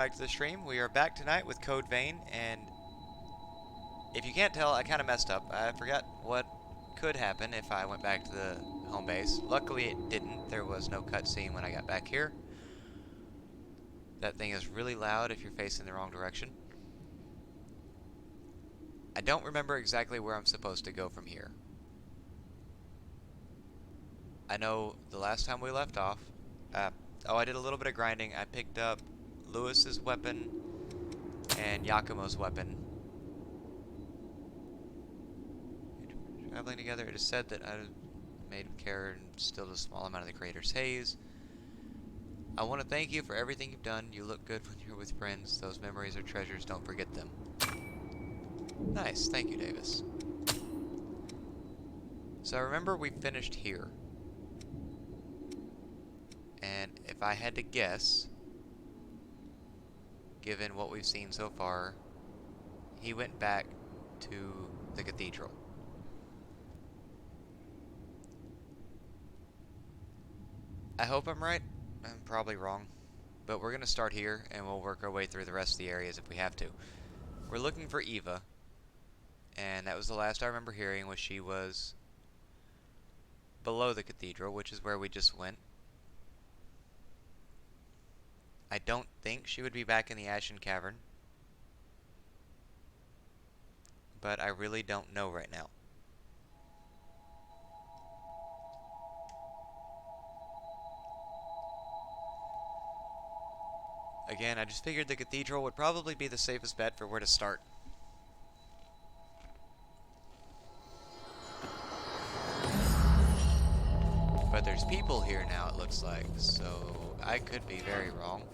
Back to the stream. We are back tonight with Code Vein, and if you can't tell, I kind of messed up. I forgot what could happen if I went back to the home base. Luckily, it didn't. There was no cutscene when I got back here. That thing is really loud if you're facing the wrong direction. I don't remember exactly where I'm supposed to go from here. I know the last time we left off, I did a little bit of grinding. I picked up Lewis's weapon and Yakumo's weapon. Traveling together, it is said that I made with care and distilled a small amount of the creator's haze. I want to thank you for everything you've done. You look good when you're with friends. Those memories are treasures. Don't forget them. Nice. Thank you, Davis. So I remember we finished here. And if I had to guess, given what we've seen so far, he went back to the cathedral. I hope I'm right. I'm probably wrong. But we're going to start here, and we'll work our way through the rest of the areas if we have to. We're looking for Eva. And that was the last I remember hearing, was she was below the cathedral, which is where we just went. I don't think she would be back in the Ashen Cavern. But I really don't know right now. Again, I just figured the cathedral would probably be the safest bet for where to start. But there's people here now, it looks like, so I could be very wrong.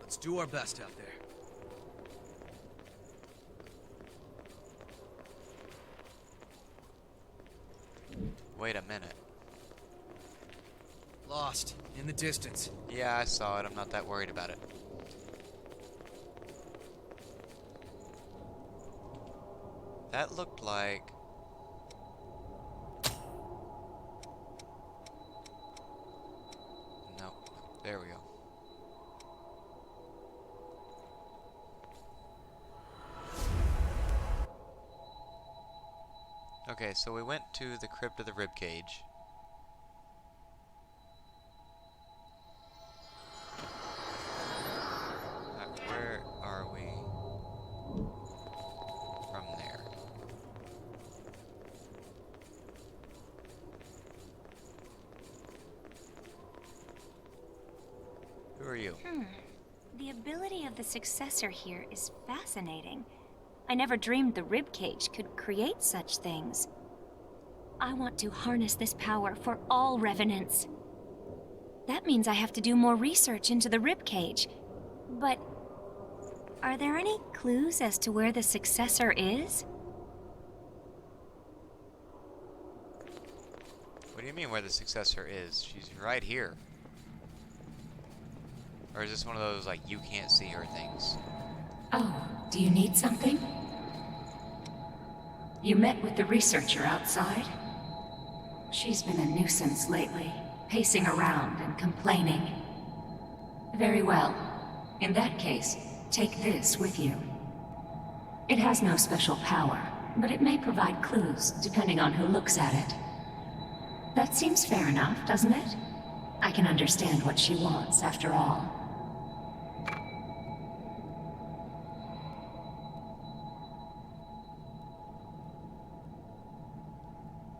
Let's do our best out there. Wait a minute. Lost, in the distance. Yeah, I saw it. I'm not that worried about it. That looked like... No. There we go. Okay, so we went to the crypt of the ribcage. Where are we from there? Who are you? The ability of the successor here is fascinating. I never dreamed the ribcage could create such things. I want to harness this power for all revenants. That means I have to do more research into the ribcage. But are there any clues as to where the successor is? What do you mean where the successor is? She's right here. Or is this one of those, like, you can't see her things? Oh, do you need something? You met with the researcher outside? She's been a nuisance lately, pacing around and complaining. Very well. In that case, take this with you. It has no special power, but it may provide clues, depending on who looks at it. That seems fair enough, doesn't it? I can understand what she wants, after all.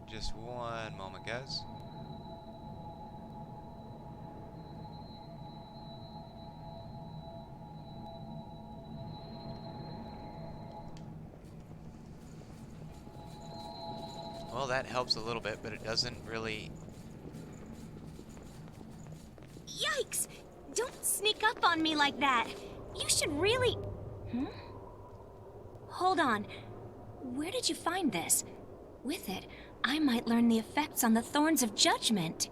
Just one moment, guys. Well, that helps a little bit, but it doesn't really... Yikes! Don't sneak up on me like that. You should really... Hold on. Where did you find this? With it, I might learn the effects on the Thorns of Judgment.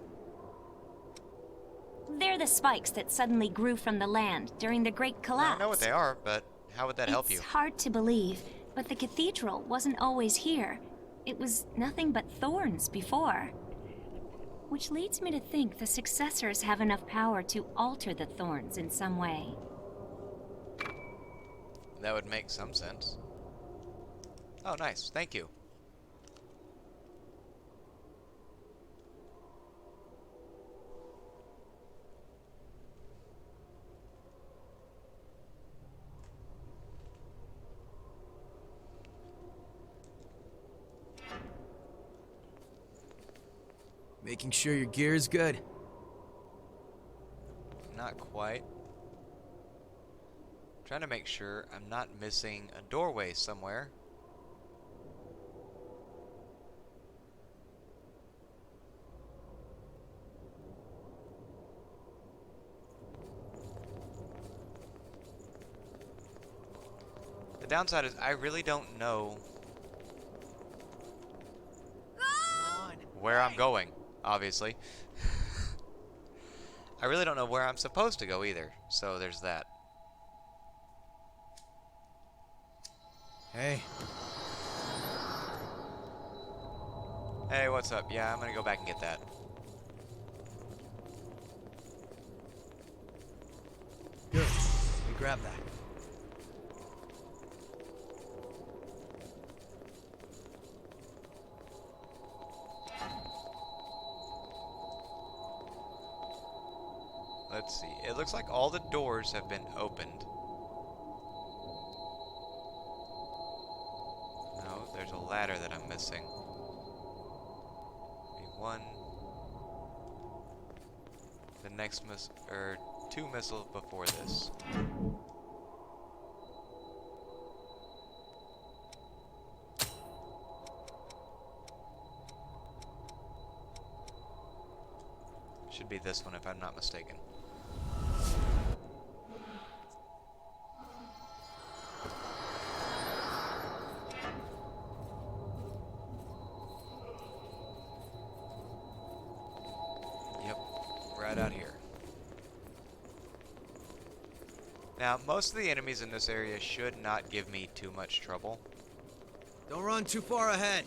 They're the spikes that suddenly grew from the land during the Great Collapse. I know what they are, but how would that help you? It's hard to believe, but the cathedral wasn't always here. It was nothing but thorns before. Which leads me to think the successors have enough power to alter the thorns in some way. That would make some sense. Oh, nice. Thank you. Making sure your gear is good. Not quite. Trying to make sure I'm not missing a doorway somewhere. The downside is I really don't know where I'm going, obviously. I really don't know where I'm supposed to go either, so there's that. Hey. Hey, what's up? Yeah, I'm gonna go back and get that. Good. Let me grab that. Let's see. It looks like all the doors have been opened. No, there's a ladder that I'm missing. Maybe one. The next two missiles before this. Should be this one if I'm not mistaken. Yep, right out here. Now, most of the enemies in this area should not give me too much trouble. Don't run too far ahead.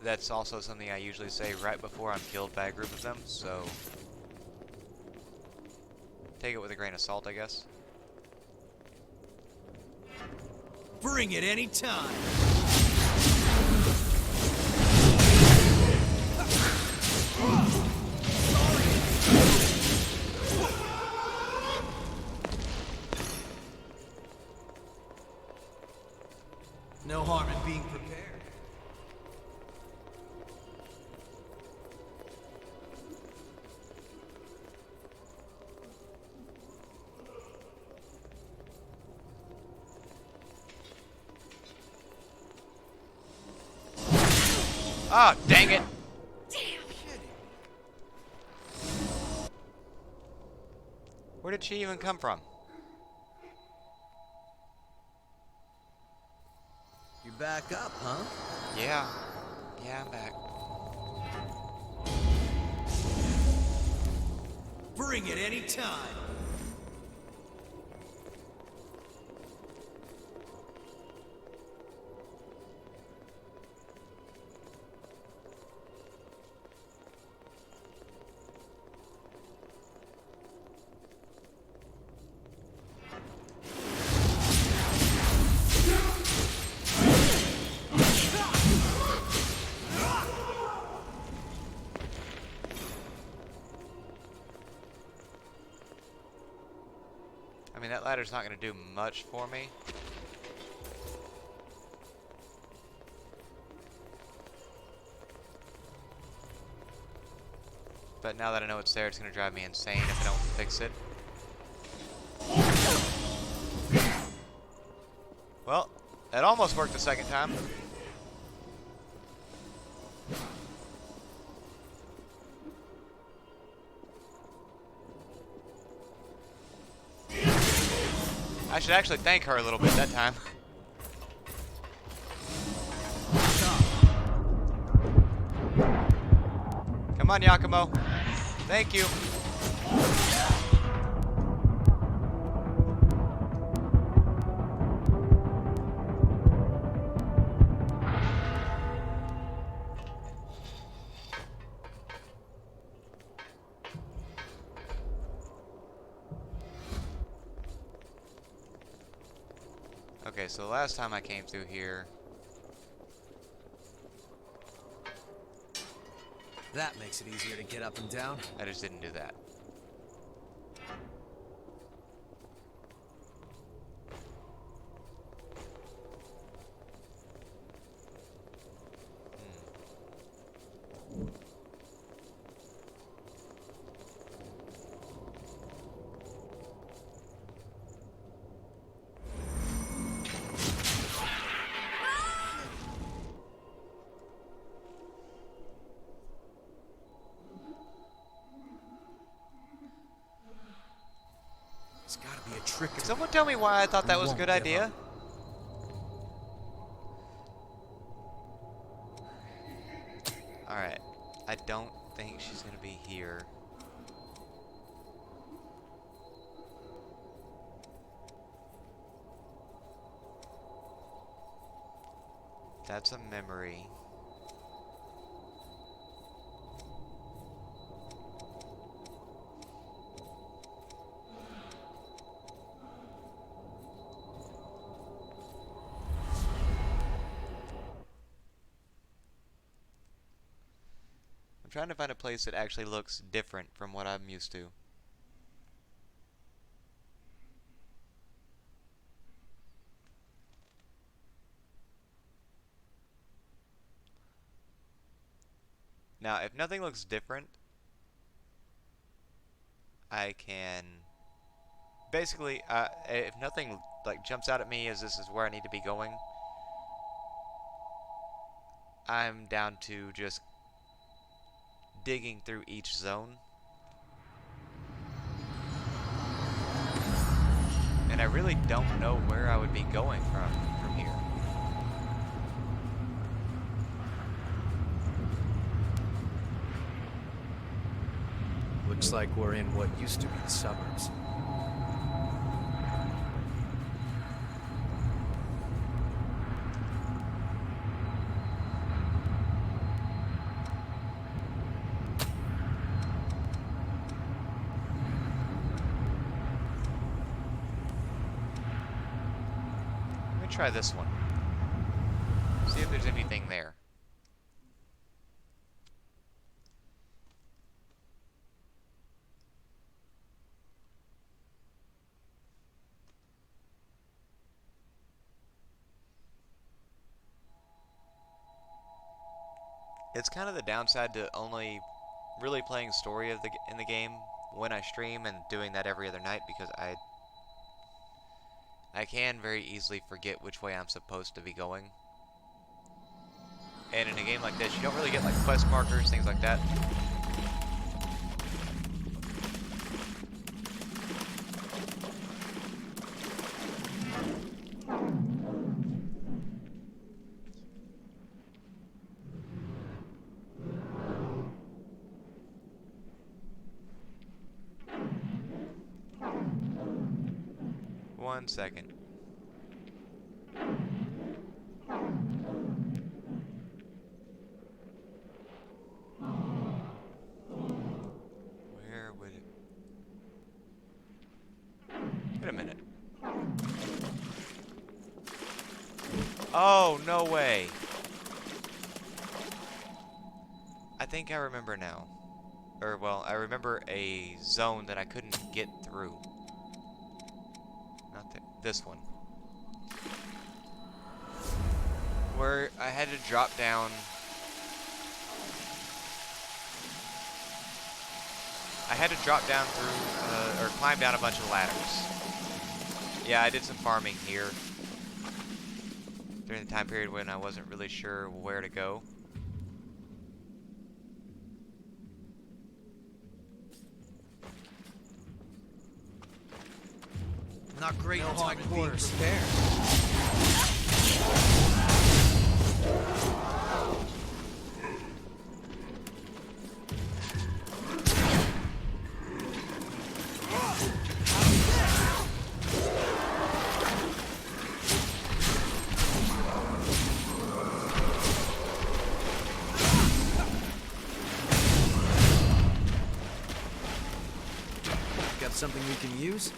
That's also something I usually say right before I'm killed by a group of them, so take it with a grain of salt, I guess. Bring it any time. No harm in being prepared. Ah, oh, dang it! Where did she even come from? You back up, huh? Yeah. Yeah, I'm back. Bring it any time. I mean, that ladder's not going to do much for me. But now that I know it's there, it's going to drive me insane if I don't fix it. Well, that almost worked the second time. I should actually thank her a little bit that time. Come on, Yakumo. Thank you. Okay, so the last time I came through here, That makes it easier to get up and down. I just didn't do that. It's gotta be a trick. Can someone tell me why I thought that was a good idea? Alright. I don't think she's gonna be here. That's a memory. I'm trying to find a place that actually looks different from what I'm used to. Now, if nothing looks different, I can basically, if nothing like jumps out at me as this is where I need to be going, I'm down to just digging through each zone. And I really don't know where I would be going from here. Looks like we're in what used to be the suburbs. Let me try this one. See if there's anything there. It's kind of the downside to only really playing story of in the game when I stream and doing that every other night, because I can very easily forget which way I'm supposed to be going. And in a game like this, you don't really get like quest markers, things like that. One second. Where would it... Wait a minute. Oh, no way. I think I remember now. Or, well, I remember a zone that I couldn't get through. Not this one. Where I had to drop down. I had to drop down through, or climb down a bunch of ladders. Yeah, I did some farming here during the time period when I wasn't really sure where to go. Not great No until my harm in being quarters. prepared. Got something we can use?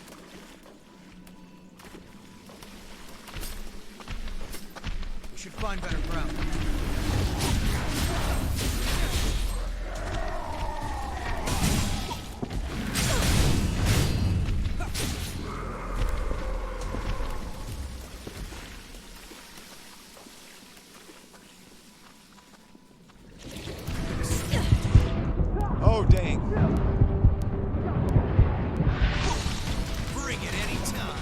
find better ground. Oh, dang. Bring it anytime.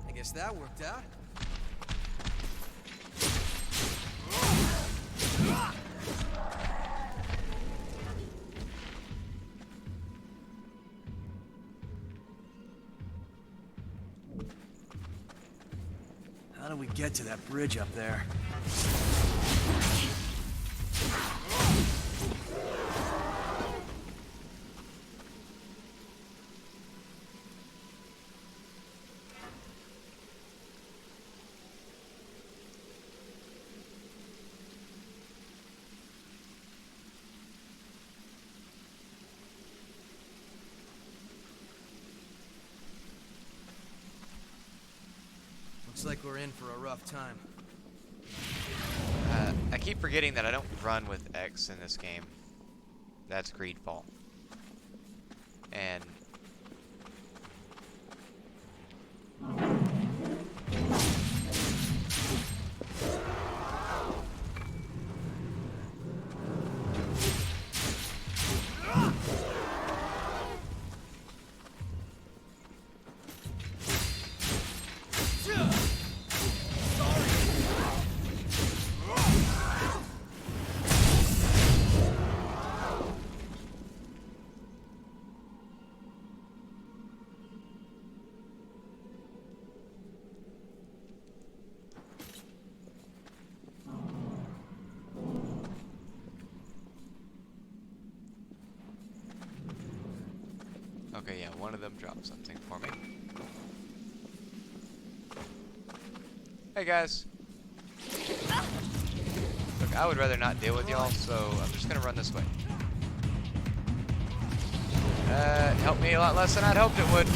I guess that worked out. How do we get to that bridge up there? Looks like we're in for a rough time. I keep forgetting that I don't run with X in this game. That's Greedfall. And okay, yeah, one of them dropped something for me. Hey guys. Look, I would rather not deal with y'all, so I'm just gonna run this way. Helped me a lot less than I'd hoped it would.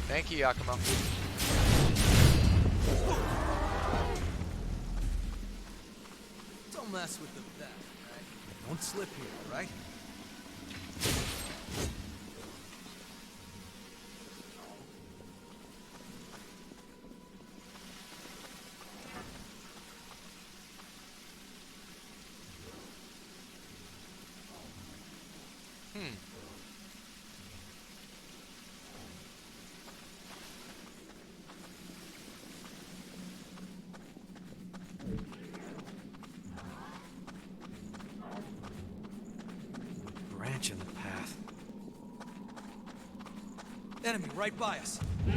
Thank you, Yakumo. Don't mess with the vet, right? Don't slip here, right? Branch in the path. Enemy right by us. And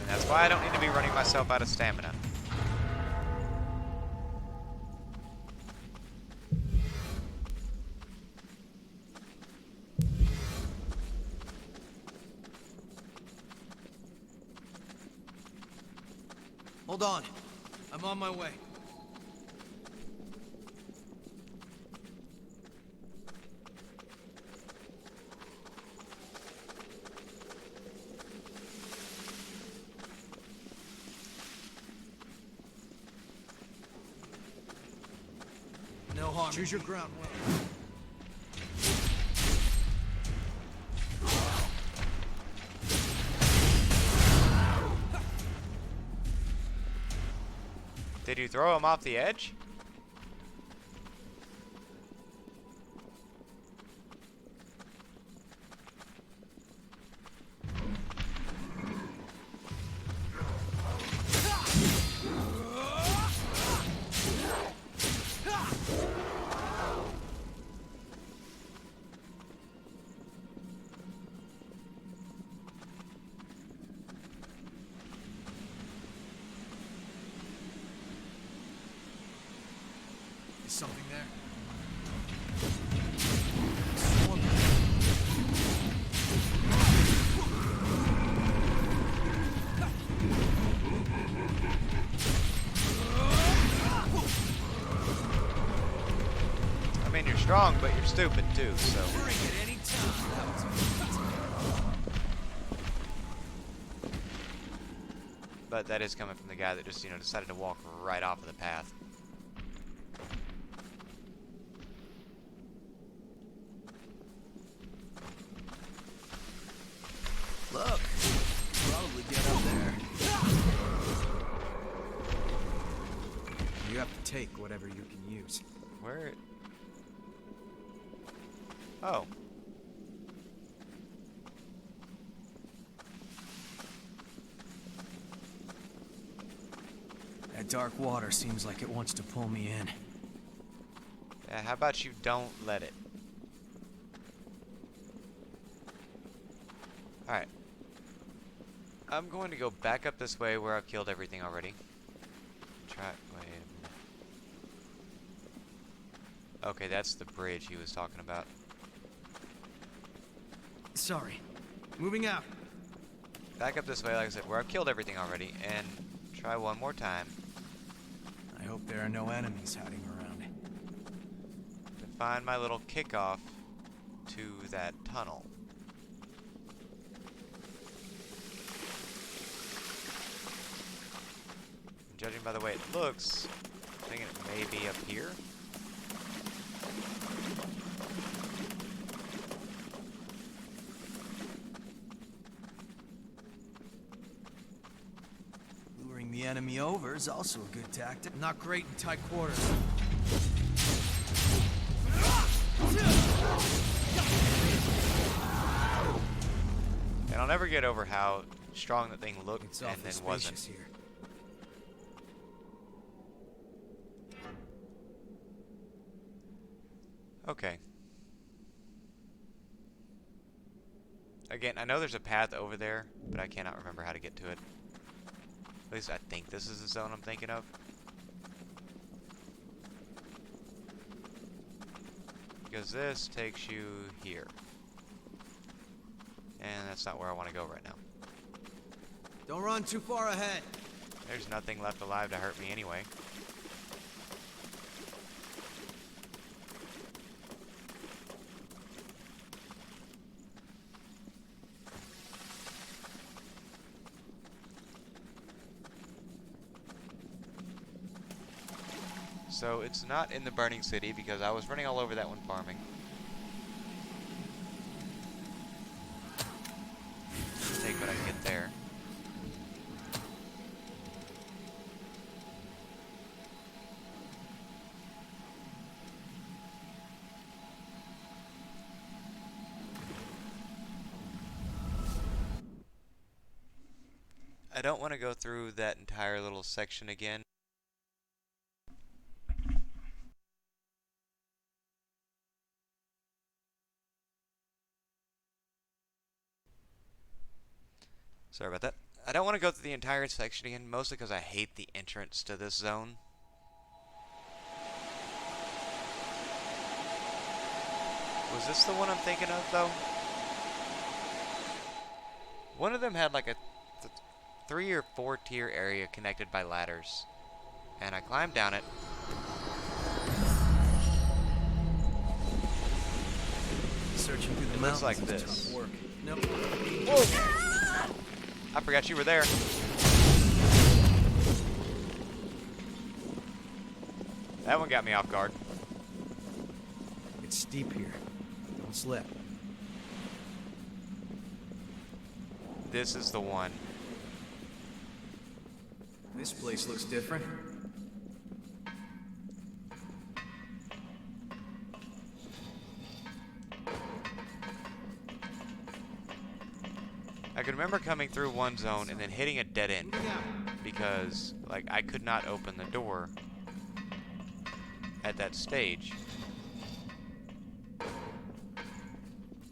that's why I don't need to be running myself out of stamina. Hold on. I'm on my way. No harm. Choose your ground well. Did you throw him off the edge? something there? I mean, you're strong, but you're stupid too, so. Bring it any time. That was But that is coming from the guy that just, you know, decided to walk right off of the path. Look, probably get up there. You have to take whatever you can use. Where? Oh. That dark water seems like it wants to pull me in. Yeah, how about you don't let it? Alright. I'm going to go back up this way where I've killed everything already. Wait a minute. Okay, that's the bridge he was talking about. Sorry. Moving out. Back up this way, like I said, where I've killed everything already, and try one more time I hope there are no enemies hiding around. to find my little kickoff to that tunnel. And judging by the way it looks, I'm thinking it may be up here. Luring the enemy over is also a good tactic. Not great in tight quarters. And I'll never get over how strong that thing looked It's and awfully then spacious wasn't. here. Okay. Again, I know there's a path over there, but I cannot remember how to get to it. At least I think this is the zone I'm thinking of. Because this takes you here. And that's not where I want to go right now. Don't run too far ahead. There's nothing left alive to hurt me anyway. So it's not in the burning city because I was running all over that one farming. Take what I can get there. I don't want to go through that entire little section again. Sorry about that. I don't want to go through the entire section again, mostly because I hate the entrance to this zone. Was this the one I'm thinking of, though? One of them had like a 3 or 4 tier area connected by ladders. And I climbed down it. Searching through the It mountains looks like is this. tough work. Nope. Whoa! I forgot you were there. That one got me off guard. It's steep here. Don't slip. This is the one. This place looks different. I can remember coming through one zone and then hitting a dead end because, like, I could not open the door at that stage.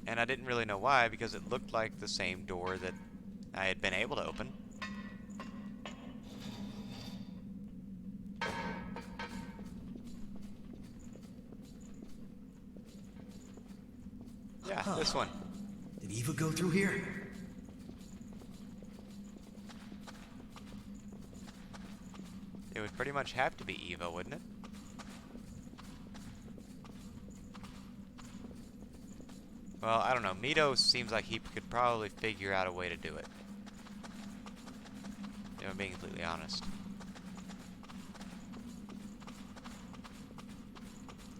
And I didn't really know why because it looked like the same door that I had been able to open. this one. Did Eva go through here? It would pretty much have to be Eva, wouldn't it? Well, I don't know. Mito seems like he could probably figure out a way to do it. If I'm being completely honest.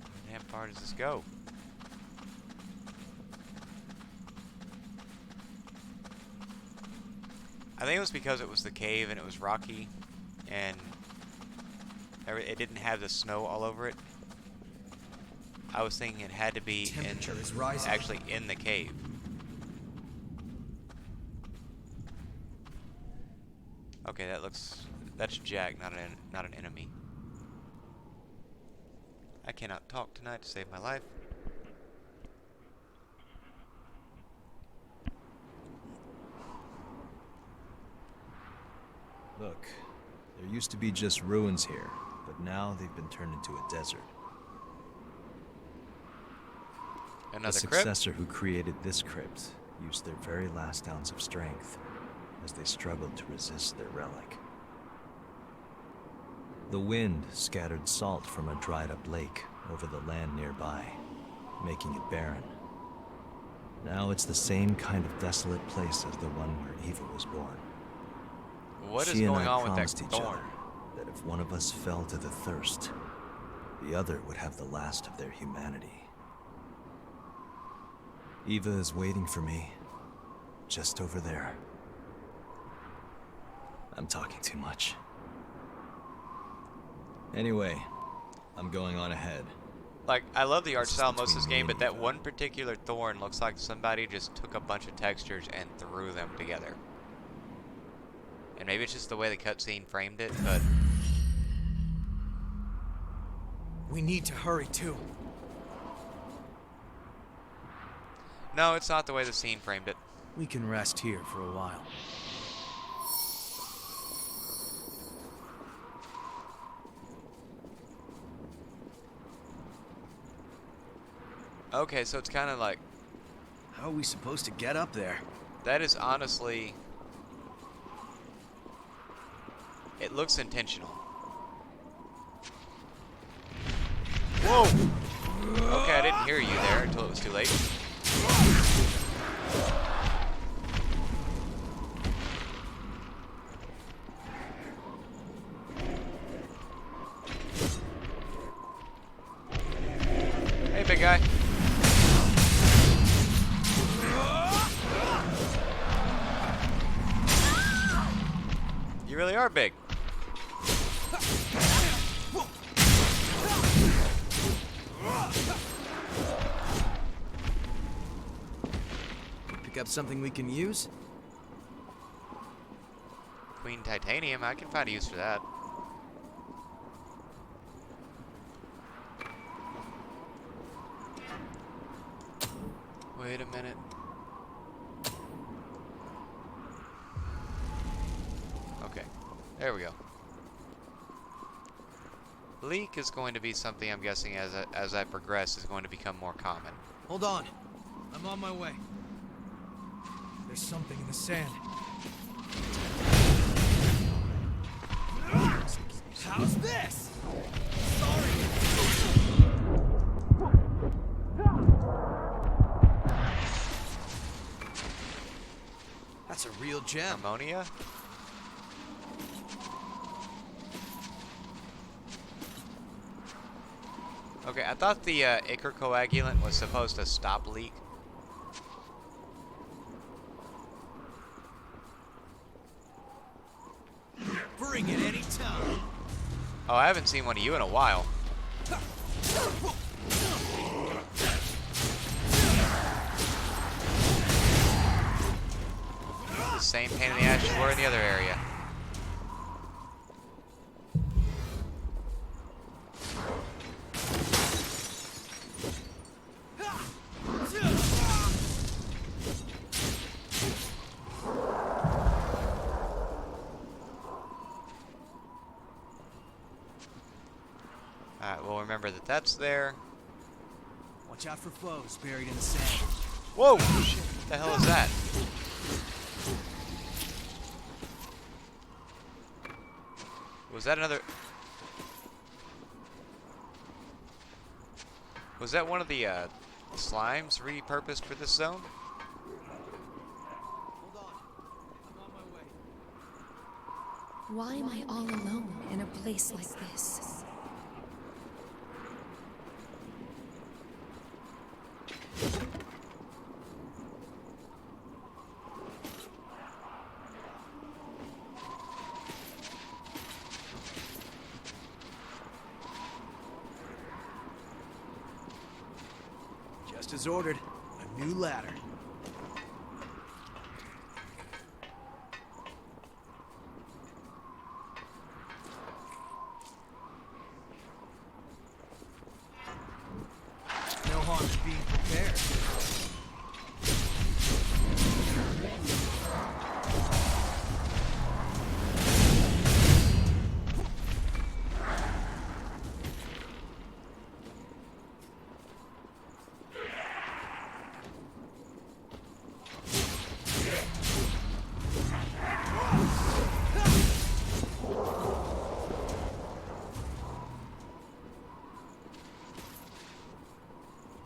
How damn far does this go? I think it was because it was the cave and it was rocky and it didn't have the snow all over it. I was thinking it had to be actually in the cave. Okay, that's Jack, not an enemy. I cannot talk tonight to save my life. Look, there used to be just ruins here, but now they've been turned into a desert. Another the crypt? successor who created this crypt used their very last ounce of strength as they struggled to resist their relic. The wind scattered salt from a dried-up lake over the land nearby, making it barren. Now it's the same kind of desolate place as the one where Eva was born. What is She and going I on with that promised each thorn? other that if one of us fell to the thirst, the other would have the last of their humanity. Eva is waiting for me, just over there. I'm talking too much. Anyway, I'm going on ahead. Like, I love the art This is style most of this between me game, and but that Eva. one particular thorn looks like somebody just took a bunch of textures and threw them together. And maybe it's just the way the cutscene framed it, but We need to hurry too. no, it's not the way the scene framed it. We can rest here for a while. Okay, so it's kind of like, How are we supposed to get up there? that is honestly, it looks intentional. Whoa! Okay, I didn't hear you there until it was too late. Hey, big guy. You really are big. Pick up something we can use? Queen Titanium, I can find a use for that. Wait a minute. Okay, there we go. Leak is going to be something I'm guessing as I progress is going to become more common. Hold on. I'm on my way. There's something in the sand. How's this? That's a real gem. Ammonia? Okay, I thought the ichor coagulant was supposed to stop leak. Bring it anytime. Oh, I haven't seen one of you in a while. The same pain in the ass you were in the other area. Alright, we'll remember that that's there. Watch out for foes buried in the sand. Whoa! Shit, what the hell is that? Was that another... Was that one of the, slimes repurposed for this zone? Hold on. I'm on my way. Why am I all alone in a place like this? Just as ordered. A new ladder. No harm in being prepared.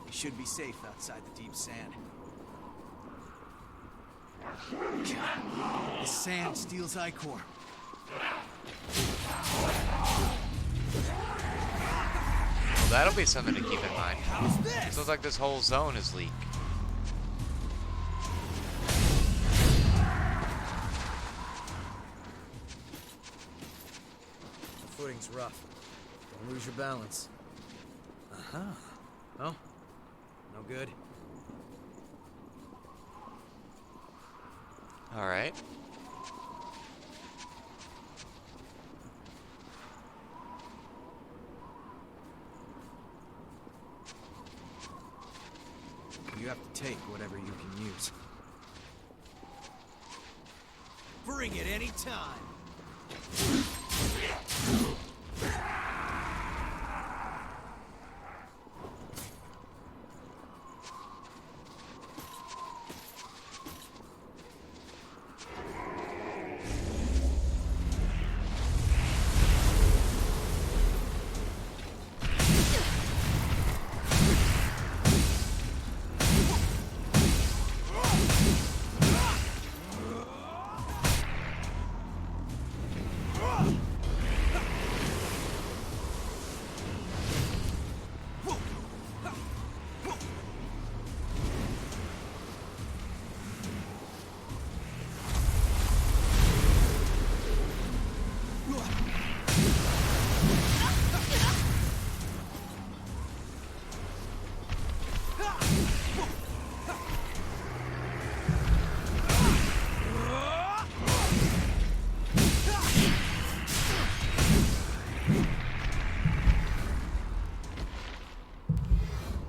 We should be safe outside the deep sand. God, the sand steals Ichor. Well, that'll be something to keep in mind. How's It this? looks like this whole zone is leaked. The footing's rough. Don't lose your balance. Uh-huh. Oh, no good. Alright. You have to take whatever you can use. Bring it any time.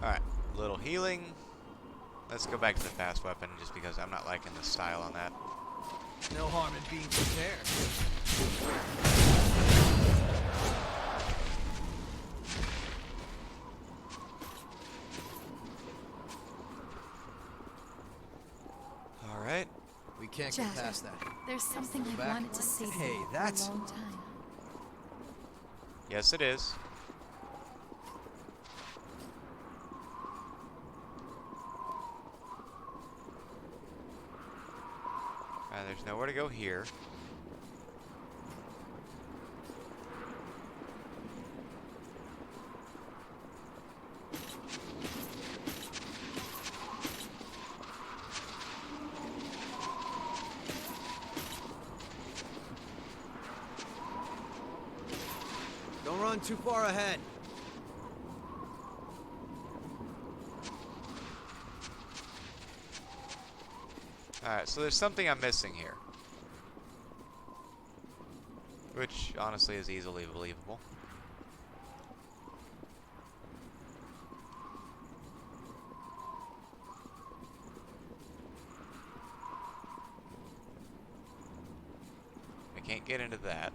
Alright, little healing. Let's go back to the fast weapon just because I'm not liking the style on that. No harm in being prepared. Alright. We can't get Jasmine, past that. There's something Go I've back. wanted to say to Hey, you that's- for a long time. Yes, it is. There's nowhere to go here. Don't run too far ahead. Alright, so there's something I'm missing here. Which, honestly, is easily believable. I can't get into that.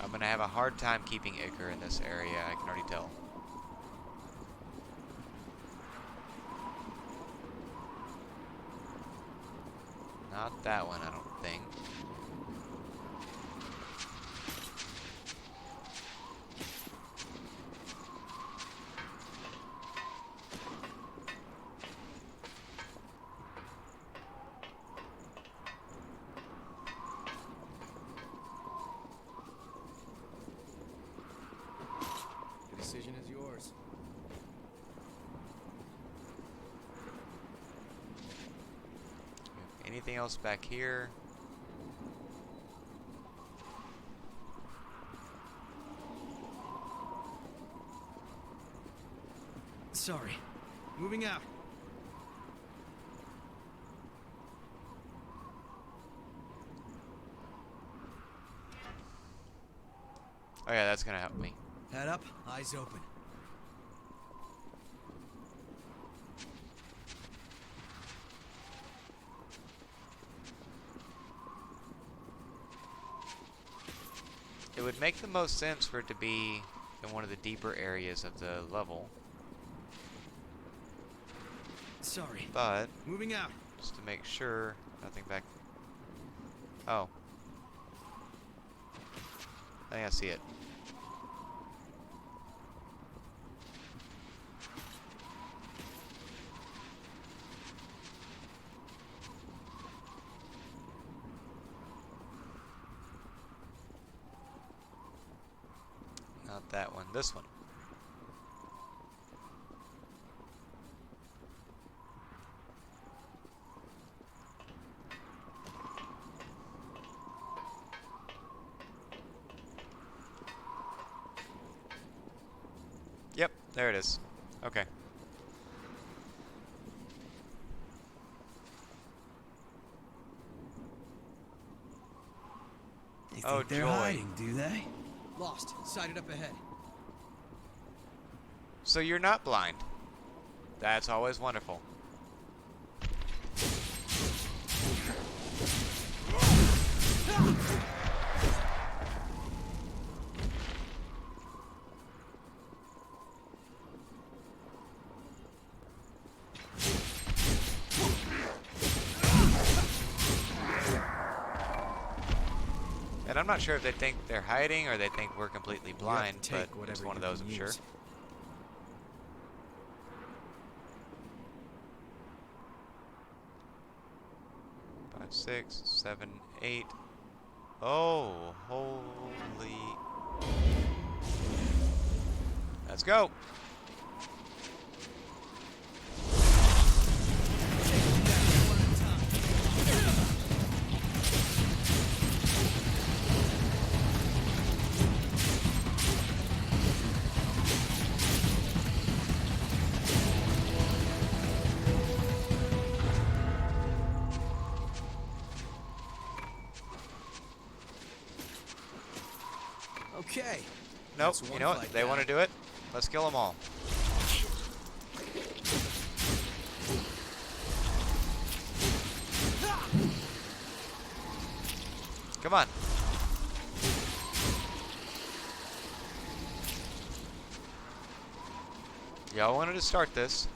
I'm gonna have have a hard time keeping Icar in this area, I can already tell. Not that one, I don't think. The decision is yours. Anything else back here? Sorry. Moving out. Oh yeah, that's gonna help me. Head up, eyes open. It would make the most sense for it to be in one of the deeper areas of the level, Sorry. but Moving out. just to make sure, nothing back. Oh. I think I see it. Not that one, this one. Yep, there it is. Okay. They Oh, think they're joy. hiding, do they? Lost. Sighted up ahead. So you're not blind. That's always wonderful. And I'm not sure if they think they're hiding or they think we're completely blind, but it's one of those, I'm sure. Five, 6, 7, 8. Oh, holy. Let's go. Okay. Nope, That's you one know what? fight They down. want to do it. Let's kill them all. Come on. Y'all wanted to start this.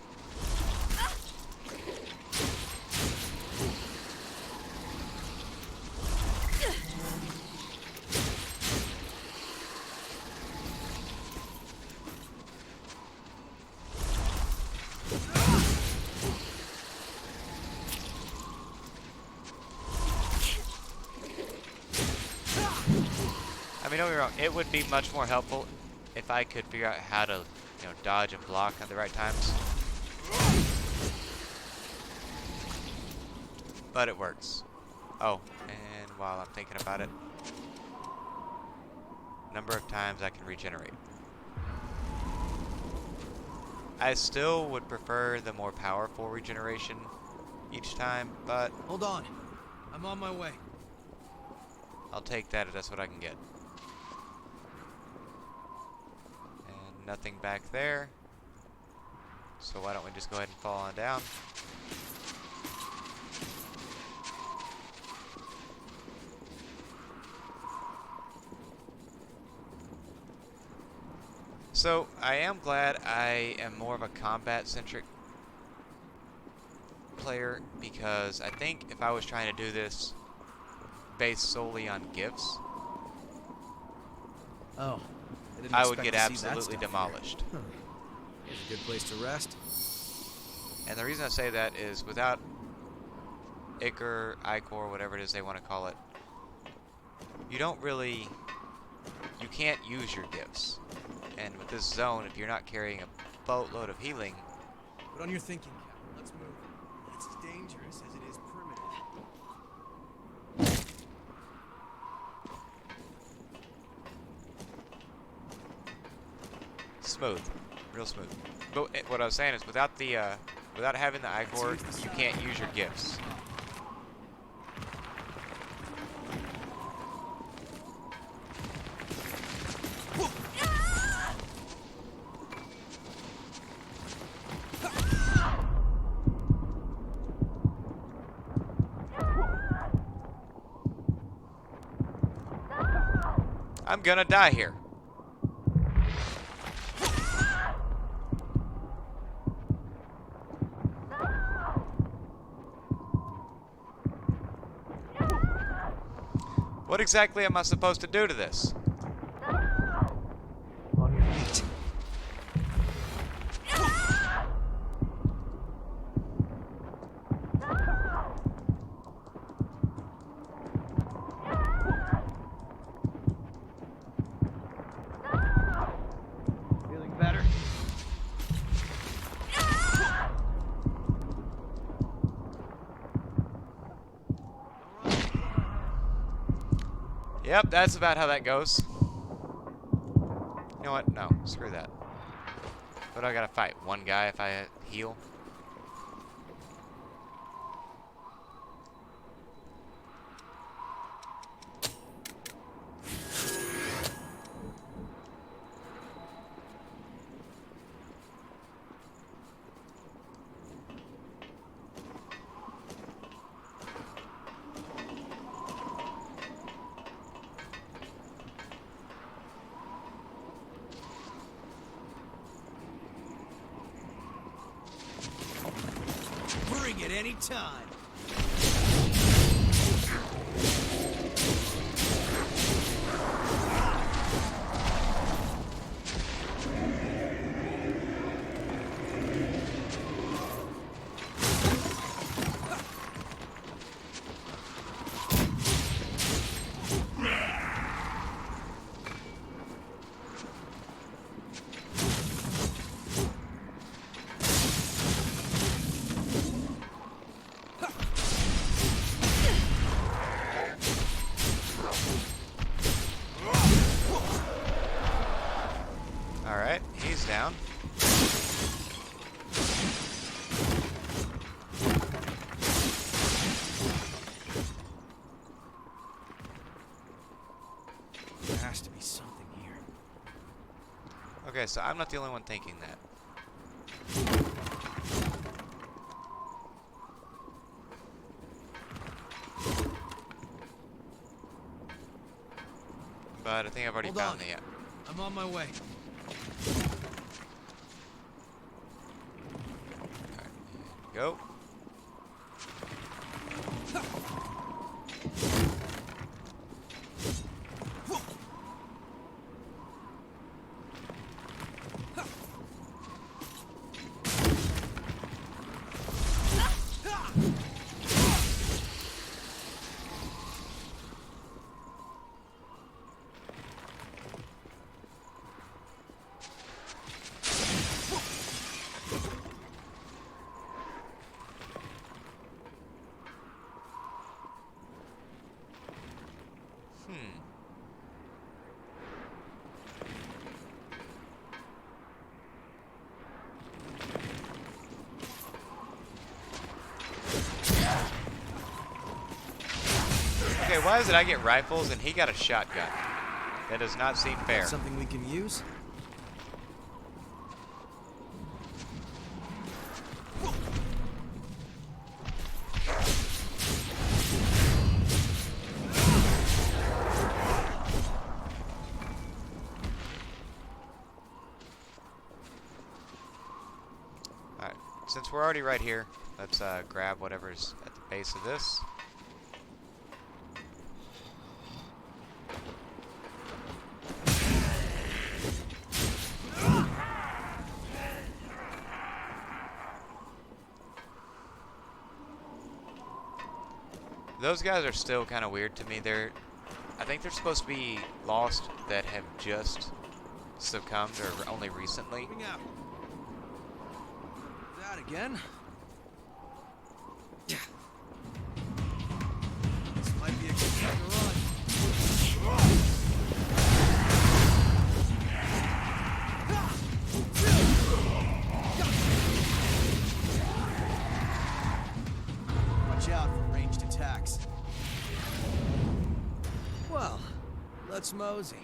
I mean, don't get me wrong, it would be much more helpful if I could figure out how to, dodge and block at the right times. But it works. Oh, and while I'm thinking about it, number of times I can regenerate. I still would prefer the more powerful regeneration each time, but Hold on. I'm on my way. I'll take that if that's what I can get. And nothing back there. So why don't we just go ahead and fall on down? So, I am glad I am more of a combat-centric player, because I think if I was trying to do this based solely on gifts, Oh, I didn't I would expect get to see that absolutely stuff demolished. here. Huh. Here's a good place to rest. And the reason I say that is without Icor, whatever it is they want to call it, you don't really, you can't use your gifts. And with this zone, if you're not carrying a boatload of healing, Put on your thinking cap. Let's move. It's as dangerous as it is primitive. smooth, real smooth. But what I was saying is without the, without having the Icor, you can't use your gifts. I'm gonna die here. What exactly am I supposed to do to this? On your feet. Feeling better? Yep, that's about how that goes. You know what? No, screw that. What do I gotta fight? One guy if I heal? Bring it any time. Alright, he's down. There has to be something here. Okay, so I'm not the only one thinking that. But I think I've already Hold found on. the... I'm on my way. Go. Okay, why is it I get rifles and he got a shotgun? That does not seem fair. Something we can use? since we're already right here, let's grab whatever's at the base of this. Those guys are still kind of weird to me. I think they're supposed to be lost that have just succumbed or only recently. Moving out. That again? Yeah. This might be a good time to run. Watch out for ranged attacks. Well, let's mosey.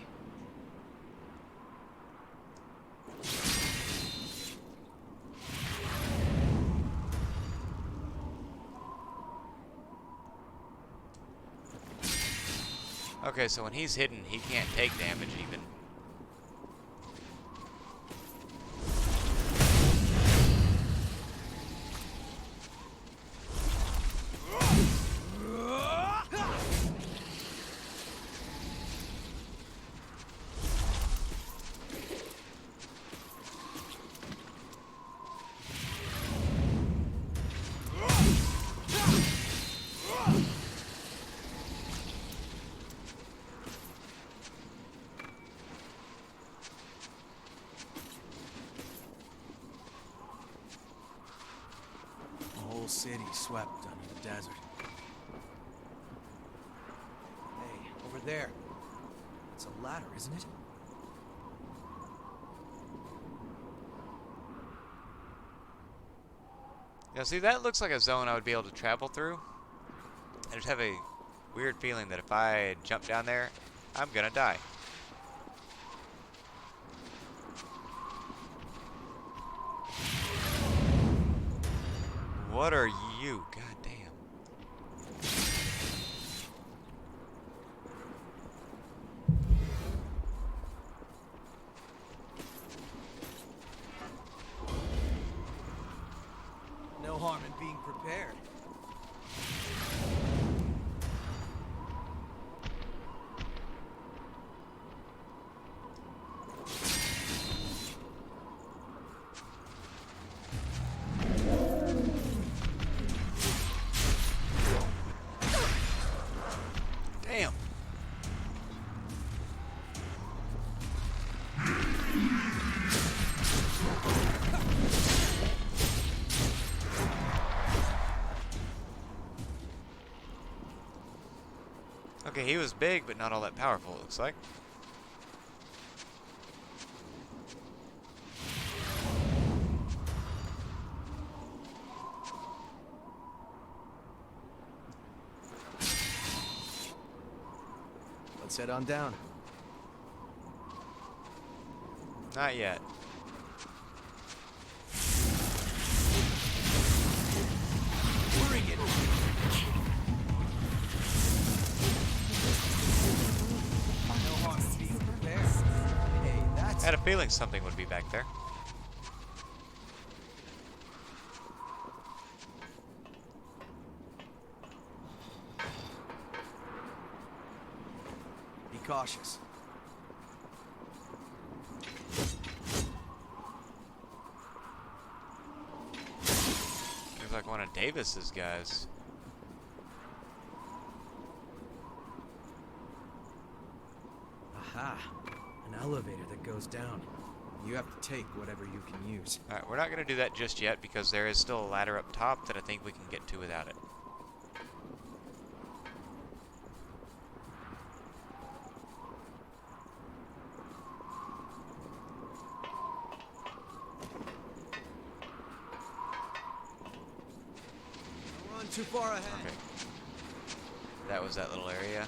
Okay, so when he's hidden, he can't take damage even. City swept under the desert. Hey, over there. It's a ladder, isn't it? Yeah, see, that looks like a zone I would be able to travel through. I just have a weird feeling that if I jump down there, I'm gonna die. What are you? God damn. No harm in being prepared. Damn. Okay, he was big, but not all that powerful, it looks like. Let's head on down. Not yet. Bring it! No harm in being prepared. Hey, I that's... had a feeling something would be back there. Be cautious. Looks like one of Davis's guys. Aha! An elevator that goes down. You have to take whatever you can use. Alright, we're not going to do that just yet because there is still a ladder up top that I think we can get to without it. Don't run too far ahead. Okay. That was that little area.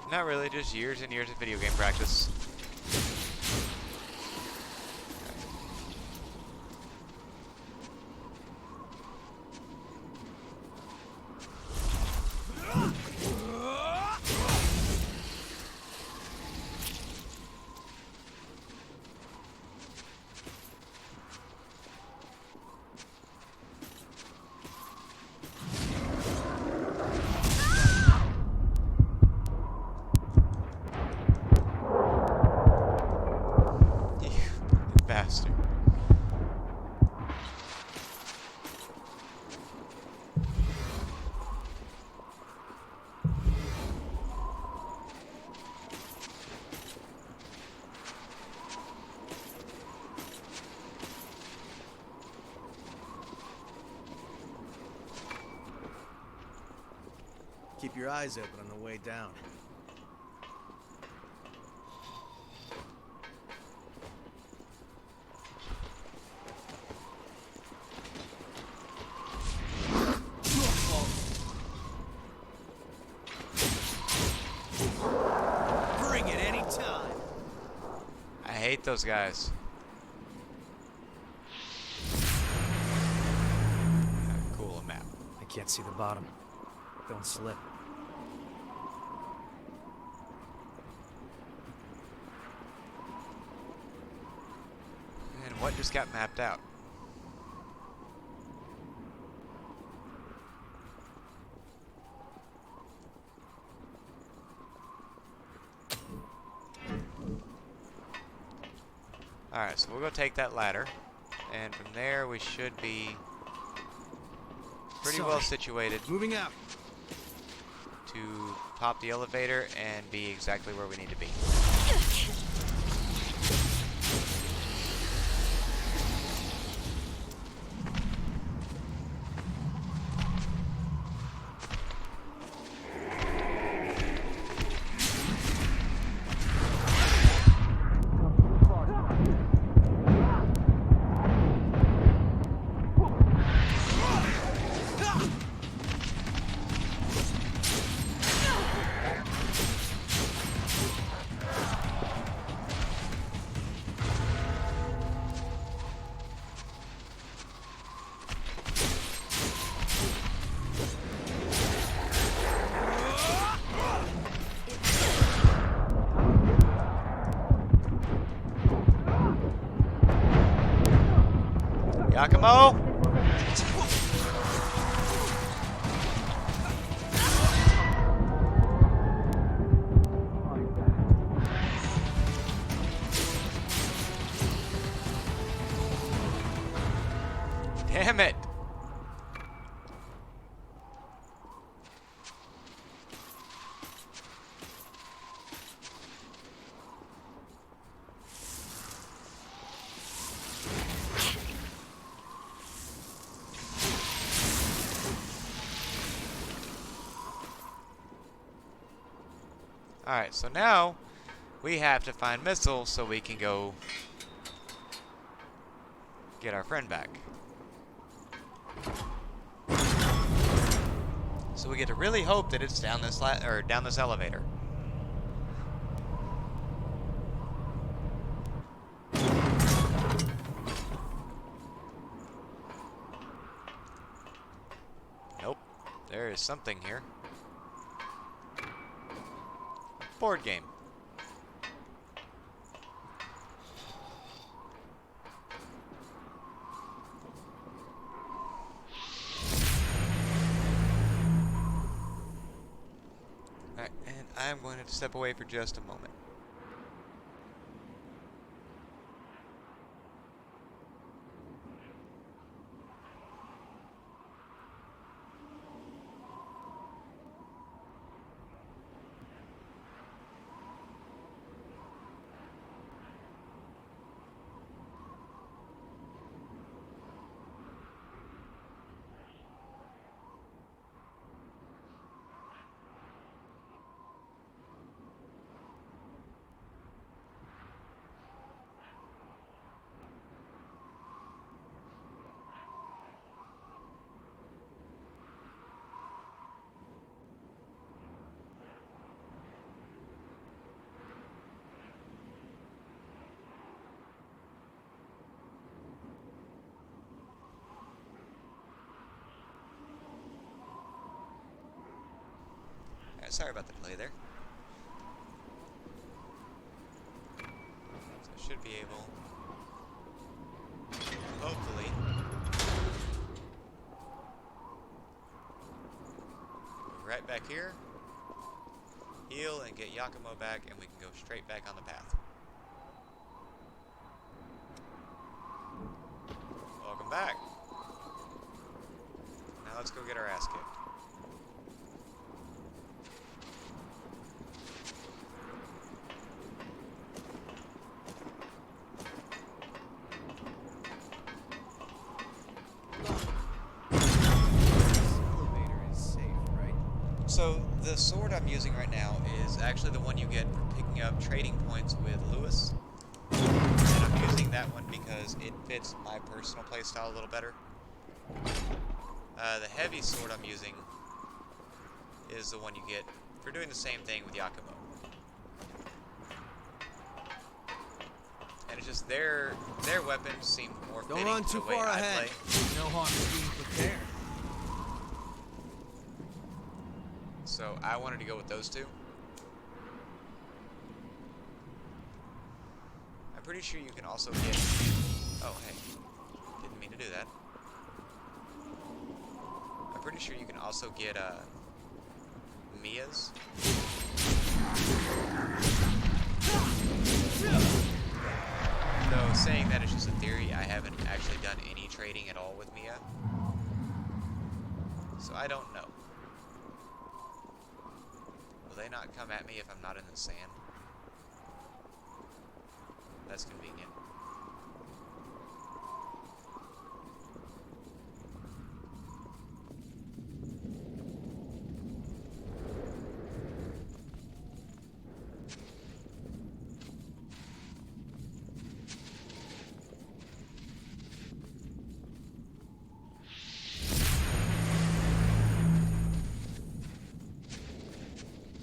Not really, just years and years of video game practice. Bastard. Keep your eyes open on the way down. Bring it anytime. I hate those guys. Cool map. I can't see the bottom. Don't slip. And what just got mapped out? Alright, so we'll go take that ladder. And from there we should be pretty well situated Moving out. to pop the elevator and be exactly where we need to be. Yakumo! Damn it! Alright, so now we have to find missiles so we can go get our friend back. So we get to really hope that it's down this down this elevator. Nope. There is something here. Board game. Alright, and I'm going to step away for just a moment. Alright, sorry about the delay there. So I should be able, hopefully, right back here, heal and get Yakumo back, and we can go straight back on the path. Welcome back. Now let's go get our ass kicked. So, the sword I'm using right now is actually the one you get for picking up trading points with Lewis. And I'm using that one because it fits my personal playstyle a little better. The heavy sword I'm using is the one you get for doing the same thing with Yakumo. And it's just their weapons seem more fitting Don't run to too the way far I ahead. play. No harm in being prepared. So I wanted to go with those two. I'm pretty sure you can also get... Oh, hey. Didn't mean to do that. I'm pretty sure you can also get, Mia's. Though, saying that is just a theory, I haven't actually done any trading at all with Mia. So I don't know. Will they not come at me if I'm not in the sand? That's convenient.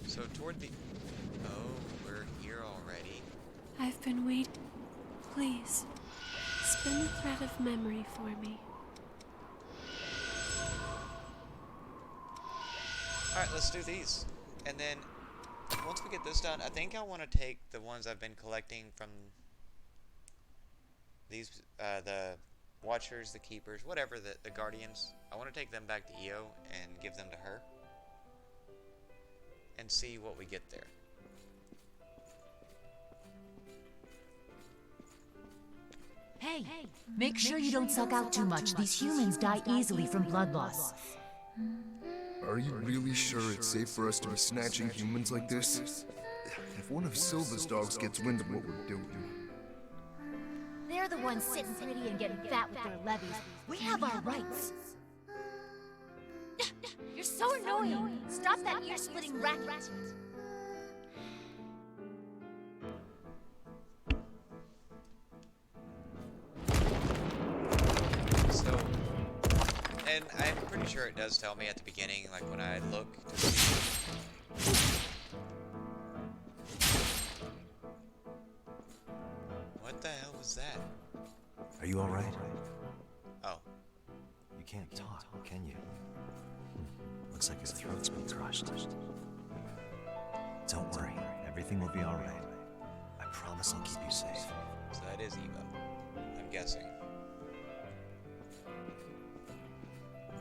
So toward the... Oh, we're here already. I've been waiting. Please, spin the thread of memory for me. Alright, let's do these. And then, once we get this done, I think I want to take the ones I've been collecting from these, the Watchers, the Keepers, whatever, the Guardians. I want to take them back to Io and give them to her. And see what we get there. Hey, make sure you don't suck out too much. These humans die easily from blood loss. Are you really sure it's safe for us to be snatching humans like this? If one of Silva's dogs gets wind of what we're doing... They're the ones sitting pretty and getting fat with their levies. We have our rights. You're so annoying. Stop that ear-splitting racket. So, and I'm pretty sure it does tell me at the beginning, like when I look to see... What the hell was that? Are you alright? Oh. You can't talk, can you? Looks like his throat's been crushed. Don't worry, everything will be alright. I promise I'll keep you safe. So that is Eva, I'm guessing.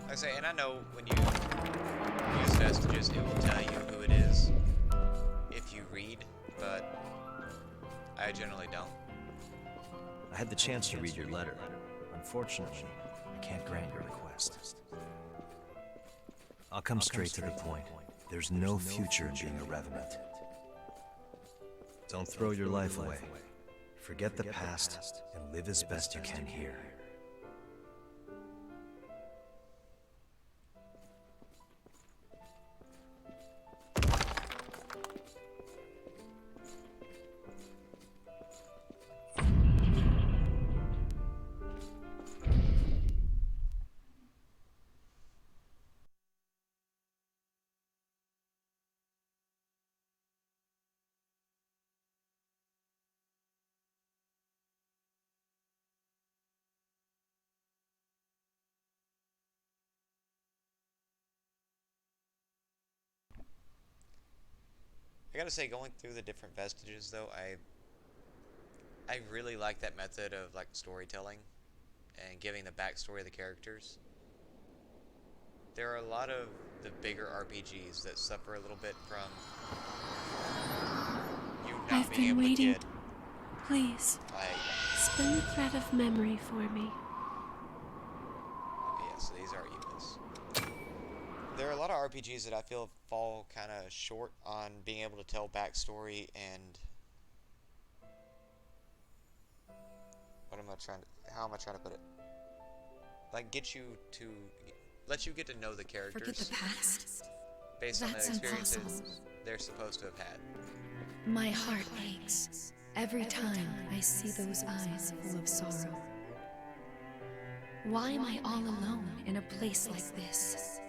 Like I say, and I know when you use vestiges, it will tell you who it is if you read, but I generally don't. I had the chance to read your letter. Unfortunately, I can't grant your request. I'll come straight to the point. There's no future in being a revenant. Don't throw your life away. Forget the past and live as best you can here. I gotta say, going through the different vestiges, though, I really like that method of like storytelling and giving the backstory of the characters. There are a lot of the bigger RPGs that suffer a little bit from you not I've being been able waiting. to get Please, like. spin the thread of memory for me. Okay, yeah, so these are Evas. There are a lot of RPGs that I feel fall kind of short on being able to tell backstory and how am I trying to put it? Like let you get to know the characters. Forget the past? Based on the That's experiences impossible. they're supposed to have had. My heart aches every time I see those eyes full of sorrow. Why am I all alone in a place like this?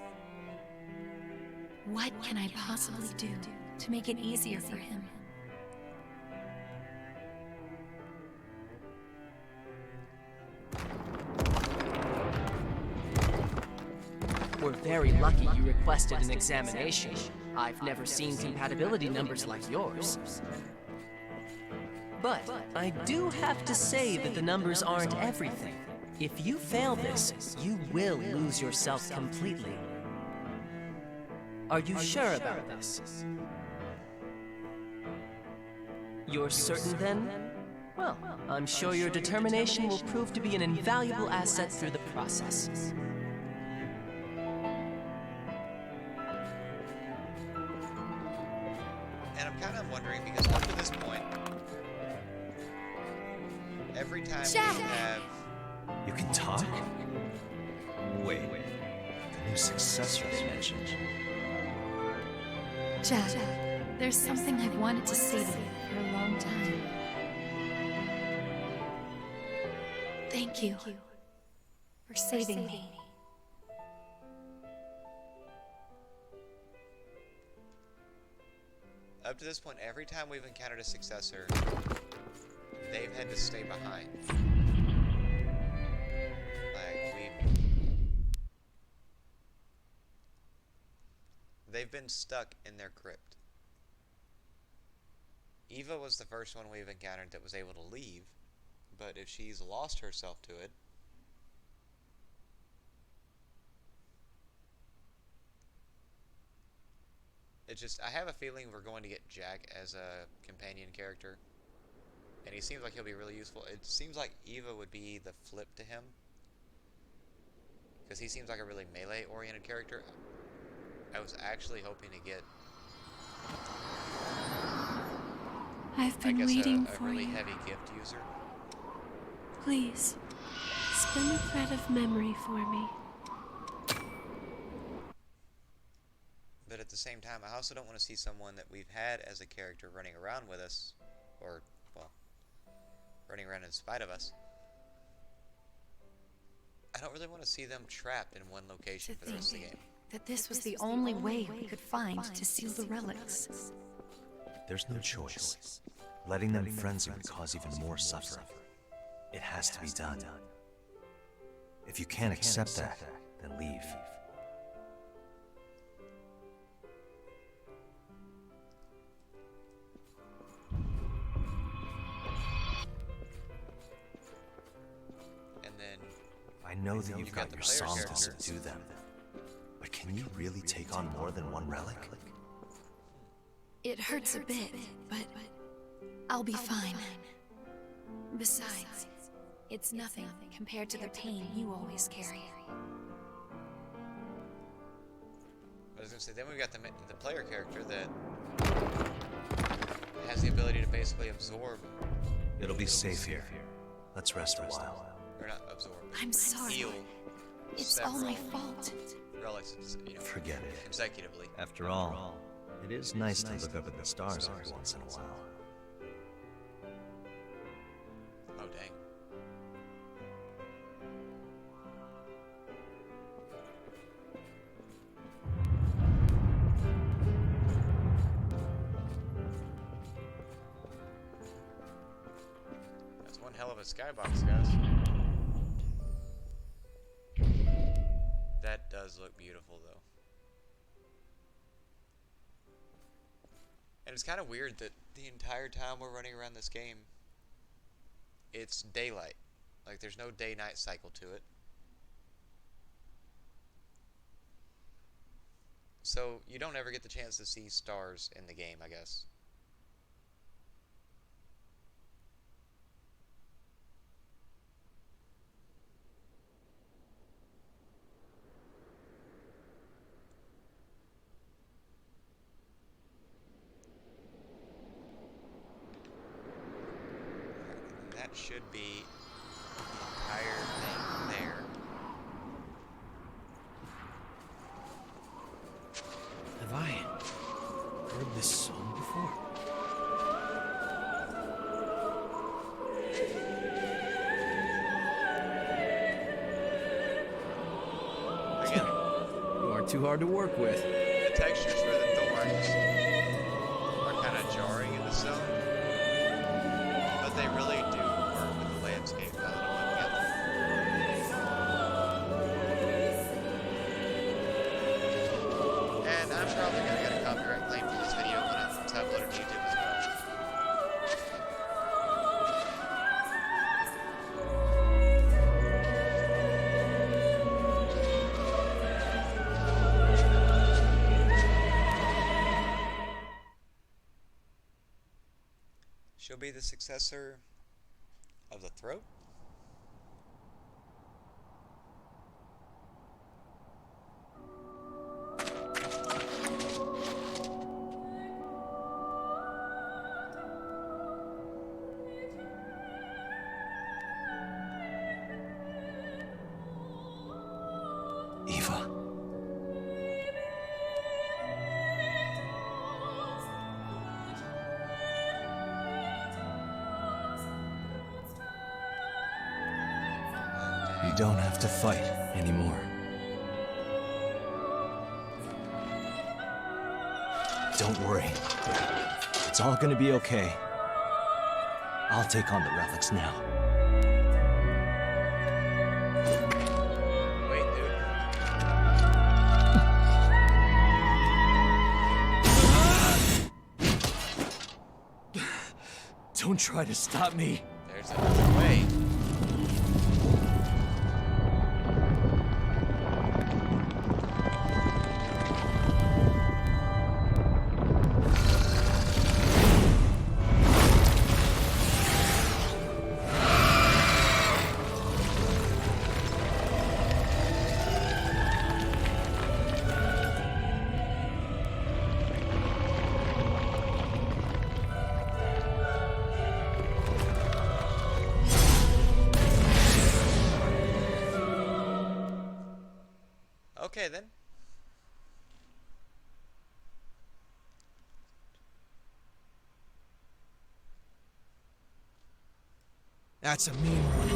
What can I possibly do to make it easier for him? We're very lucky you requested an examination. I've never seen compatibility numbers like yours. But I do have to say that the numbers aren't everything. If you fail this, you will lose yourself completely. Are you sure about this? You're certain then? Well, I'm sure your determination will prove to be an invaluable asset through the process. And I'm kind of wondering because up to this point, every time Jack! we have You can talk? Wait. The new successor they mentioned. Jack, there's something I've wanted to say to you for a long time. Thank you for saving me. up to this point, every time we've encountered a successor, they've had to stay behind. They've been stuck in their crypt. Eva was the first one we've encountered that was able to leave, but if she's lost herself to it, I have a feeling we're going to get Jack as a companion character, and he seems like he'll be really useful. It seems like Eva would be the flip to him, because he seems like a really melee-oriented character. I was actually hoping to get, I've been waiting for a really you. heavy gift user. Please, spin the thread of memory for me. But at the same time, I also don't want to see someone that we've had as a character running around with us, or, well, running around in spite of us. I don't really want to see them trapped in one location for the rest of the game. That this was the only way we could find to seal the relics. There's no choice. Letting them frenzy would cause even more suffering. It has to be done. If you can't accept that, then leave. And then I know that you've got the your player song to character. subdue them. But can you really take on more than one relic? It hurts a bit, but I'll be fine. Besides, it's nothing compared to the pain you always carry. I was going to say, then we've got the player character that has the ability to basically absorb, It'll be safe here. Let's rest a while. or not absorb, but I'm sorry. heal It's all my several fault. relics, Forget it. consecutively. After all, it is nice to look up at the stars every once in a while. Oh, dang. That's one hell of a skybox, guys. That does look beautiful, though. And it's kind of weird that the entire time we're running around this game, it's daylight. Like, there's no day-night cycle to it. So, you don't ever get the chance to see stars in the game, I guess. That should be the entire thing there. Have I heard this song before? Again, You aren't too hard to work with. the textures for the thorns are kind of jarring in the zone, but they really do work with the landscape now that I'm looking at them. And I'm probably going to get a copyright claim for this video when it's uploaded to YouTube as well. She'll be the successor of the throat? Eva. You don't have to fight anymore. Don't worry. It's all gonna be okay. I'll take on the relics now. Wait, dude. Don't try to stop me. There's another way. Okay, then. That's a mean one.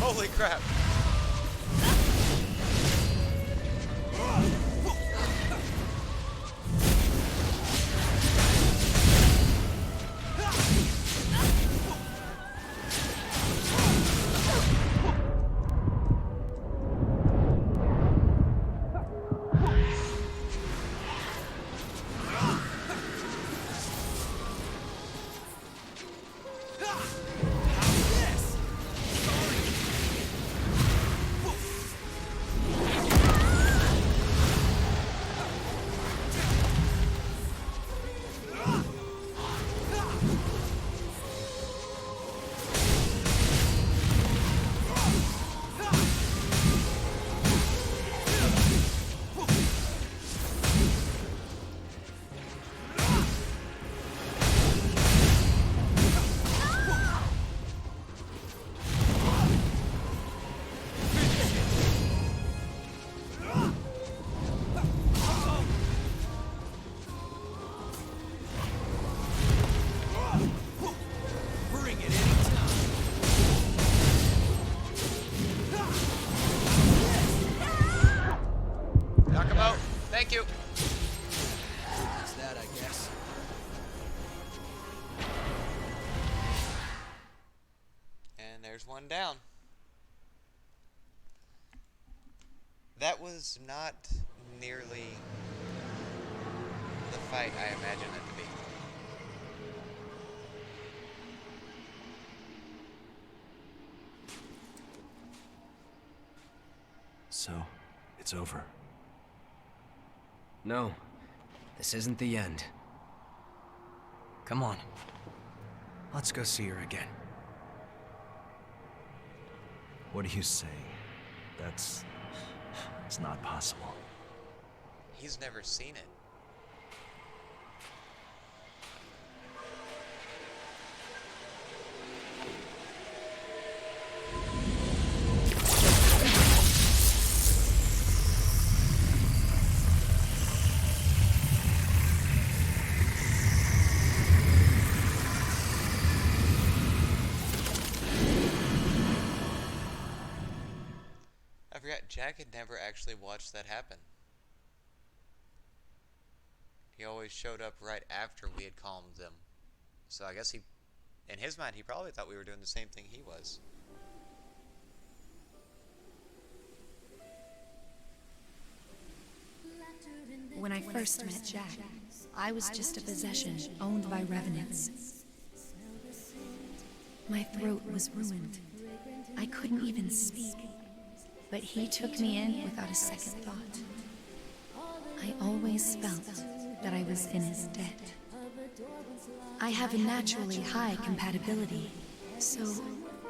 Holy crap. one down. That was not nearly the fight I imagined it to be. So, it's over. No, this isn't the end. Come on. Let's go see her again. What are you saying? It's not possible. He's never seen it. I forgot Jack had never actually watched that happen. He always showed up right after we had calmed them. So I guess in his mind, he probably thought we were doing the same thing he was. When I first met Jack, I was just a possession owned by revenants. My throat was ruined. I couldn't even speak. But he took me in without a second thought. I always felt that I was in his debt. I have a naturally high compatibility, so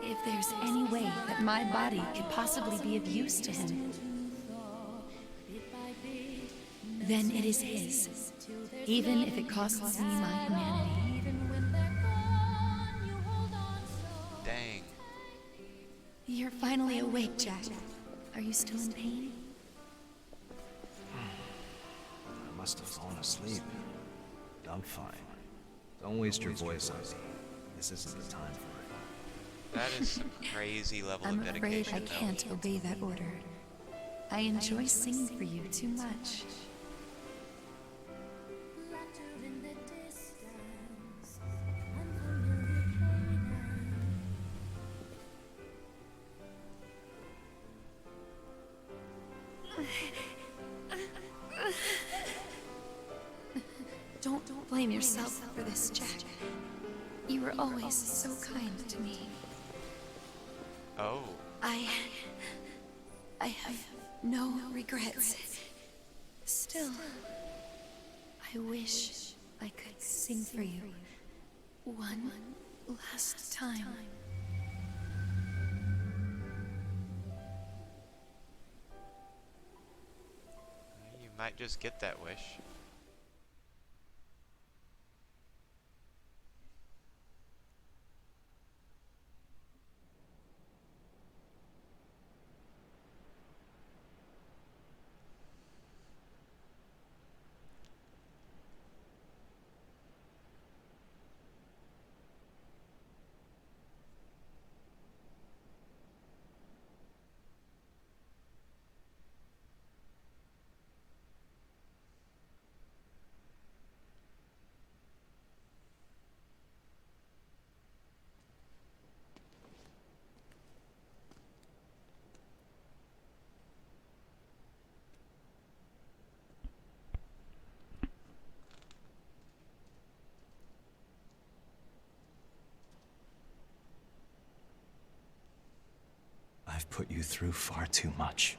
if there's any way that my body could possibly be of use to him, then it is his, even if it costs me my humanity. Dang. You're finally awake, Jack. Are you still in pain? I must have fallen asleep. I'm fine. Don't waste your voice on me. This isn't the time for it. That is some crazy level I'm of afraid dedication. I can't obey that order. I enjoy singing for you too much. Don't blame yourself for this, Jack. You were always so kind to me. Oh. I have no regrets. Still, I wish I could sing for you one last time. You might just get that wish. I've put you through far too much.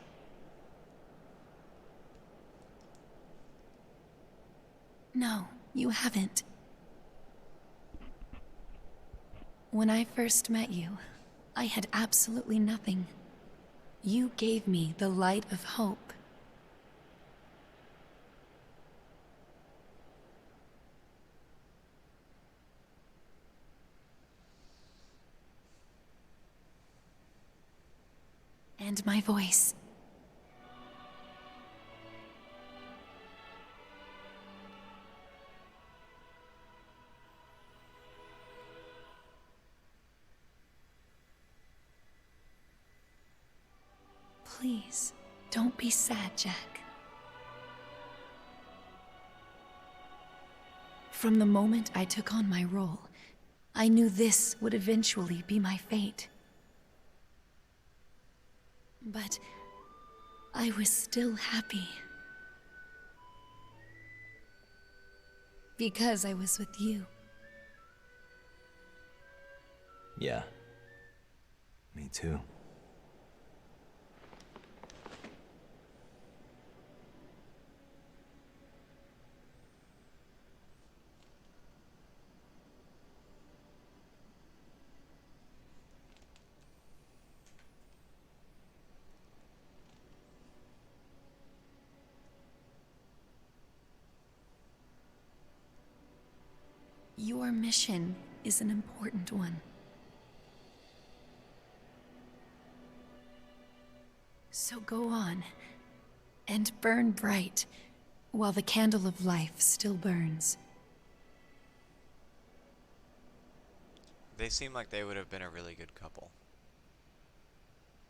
No, you haven't. When I first met you, I had absolutely nothing. You gave me the light of hope. And my voice. Please, don't be sad, Jack. From the moment I took on my role, I knew this would eventually be my fate. But I was still happy. Because I was with you. Yeah. Me too. Your mission is an important one. So go on, and burn bright, while the candle of life still burns. They seem like they would have been a really good couple.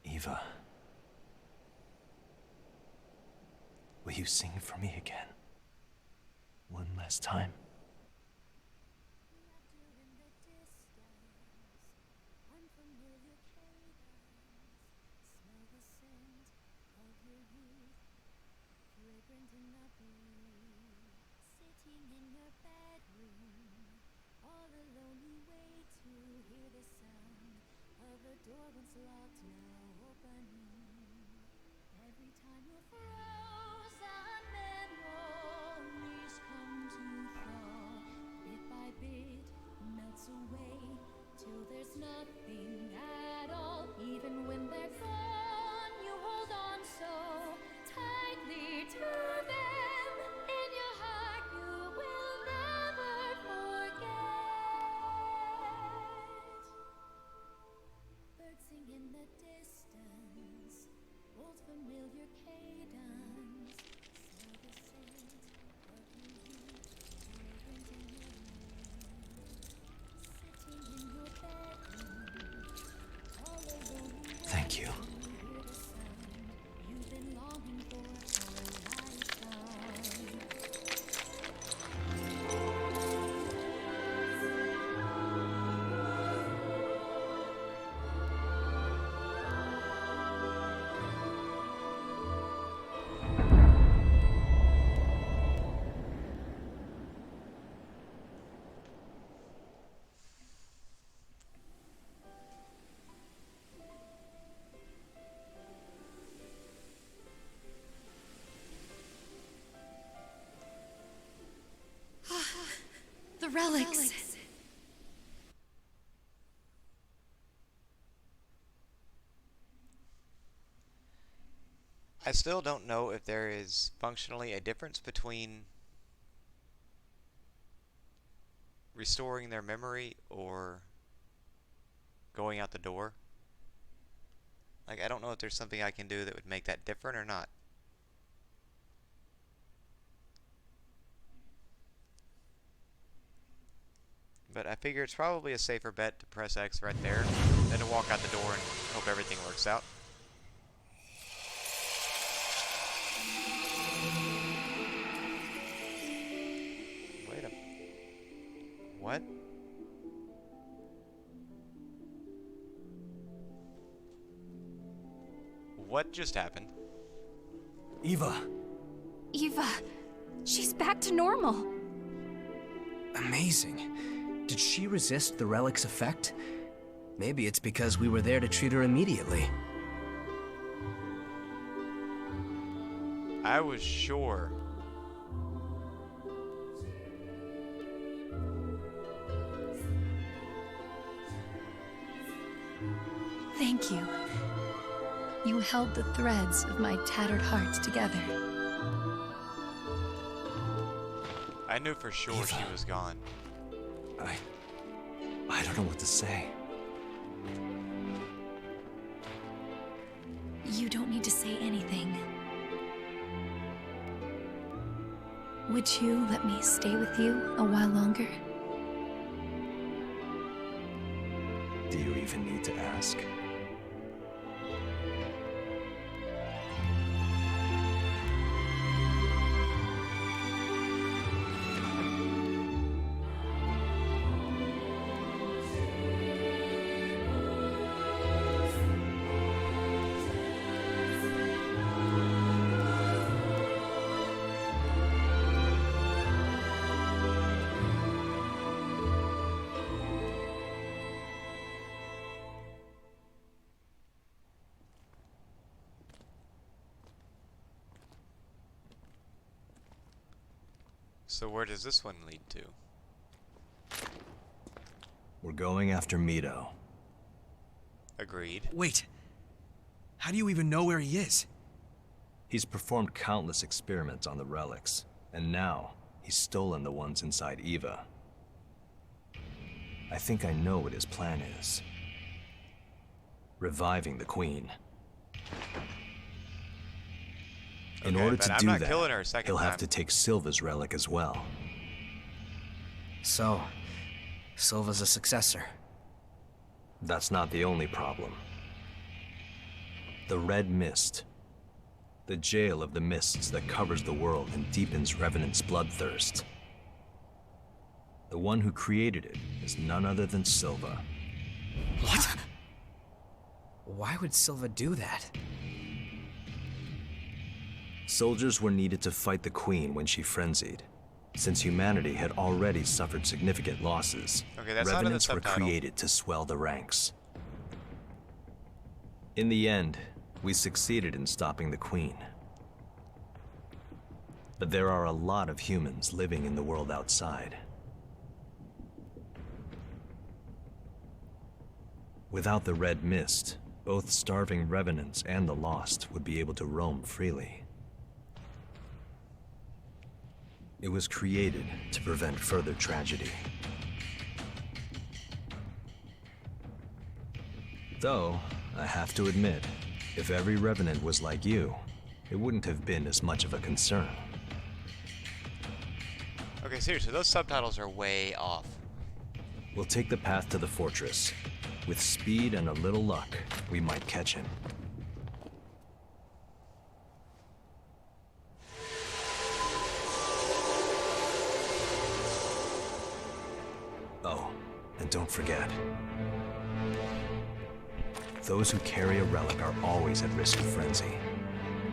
Eva. Will you sing for me again? One last time? Thank you. The relics! I still don't know if there is functionally a difference between restoring their memory or going out the door. Like, I don't know if there's something I can do that would make that different or not. But I figure it's probably a safer bet to press X right there than to walk out the door and hope everything works out. Wait a... What? What just happened? Eva! Eva, she's back to normal. Amazing. Did she resist the relic's effect? Maybe it's because we were there to treat her immediately. I was sure. Thank you. You held the threads of my tattered heart together. I knew for sure Eva. she was gone. I don't know what to say. You don't need to say anything. Would you let me stay with you a while longer? Do you even need to ask? So where does this one lead to? We're going after Mito. Agreed. Wait. How do you even know where he is? He's performed countless experiments on the relics, and now he's stolen the ones inside Eva. I think I know what his plan is. Reviving the Queen. In order to do that, he'll have to take Silva's relic as well. So, Silva's a successor. That's not the only problem. The Red Mist. The jail of the mists that covers the world and deepens Revenant's bloodthirst. The one who created it is none other than Silva. What? Why would Silva do that? Soldiers were needed to fight the Queen when she frenzied. Since humanity had already suffered significant losses, Revenants were created to swell the ranks. In the end, we succeeded in stopping the Queen. But there are a lot of humans living in the world outside. Without the Red Mist, both starving Revenants and the Lost would be able to roam freely. It was created to prevent further tragedy. Though, I have to admit, if every Revenant was like you, it wouldn't have been as much of a concern. Okay, seriously, those subtitles are way off. We'll take the path to the fortress. With speed and a little luck, we might catch him. Oh, and don't forget. Those who carry a relic are always at risk of frenzy.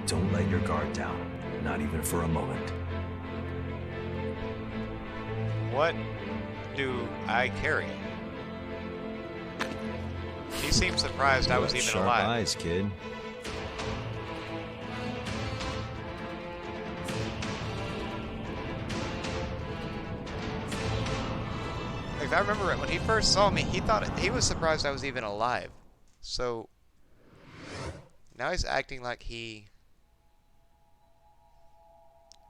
Don't let your guard down, not even for a moment. What do I carry? He seemed surprised I was even Sharp alive. eyes, kid. If I remember it, when he first saw me, he was surprised I was even alive. So now he's acting like he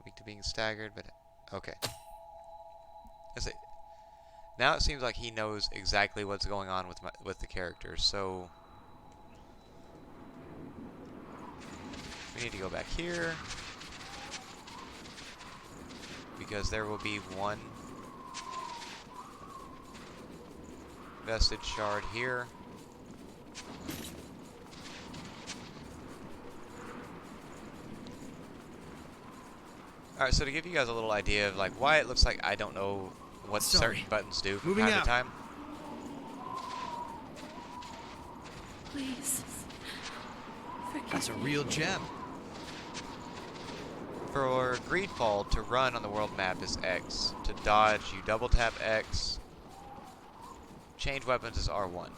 weak to being staggered, but okay. Now it seems like he knows exactly what's going on with the characters. So we need to go back here because there will be one vestige shard here. Alright, so to give you guys a little idea of like why it looks like I don't know what certain buttons do from time to time. Please. Forgive That's a real gem. For Greedfall, to run on the world map is X. To dodge, you double tap X. Change weapons is R1.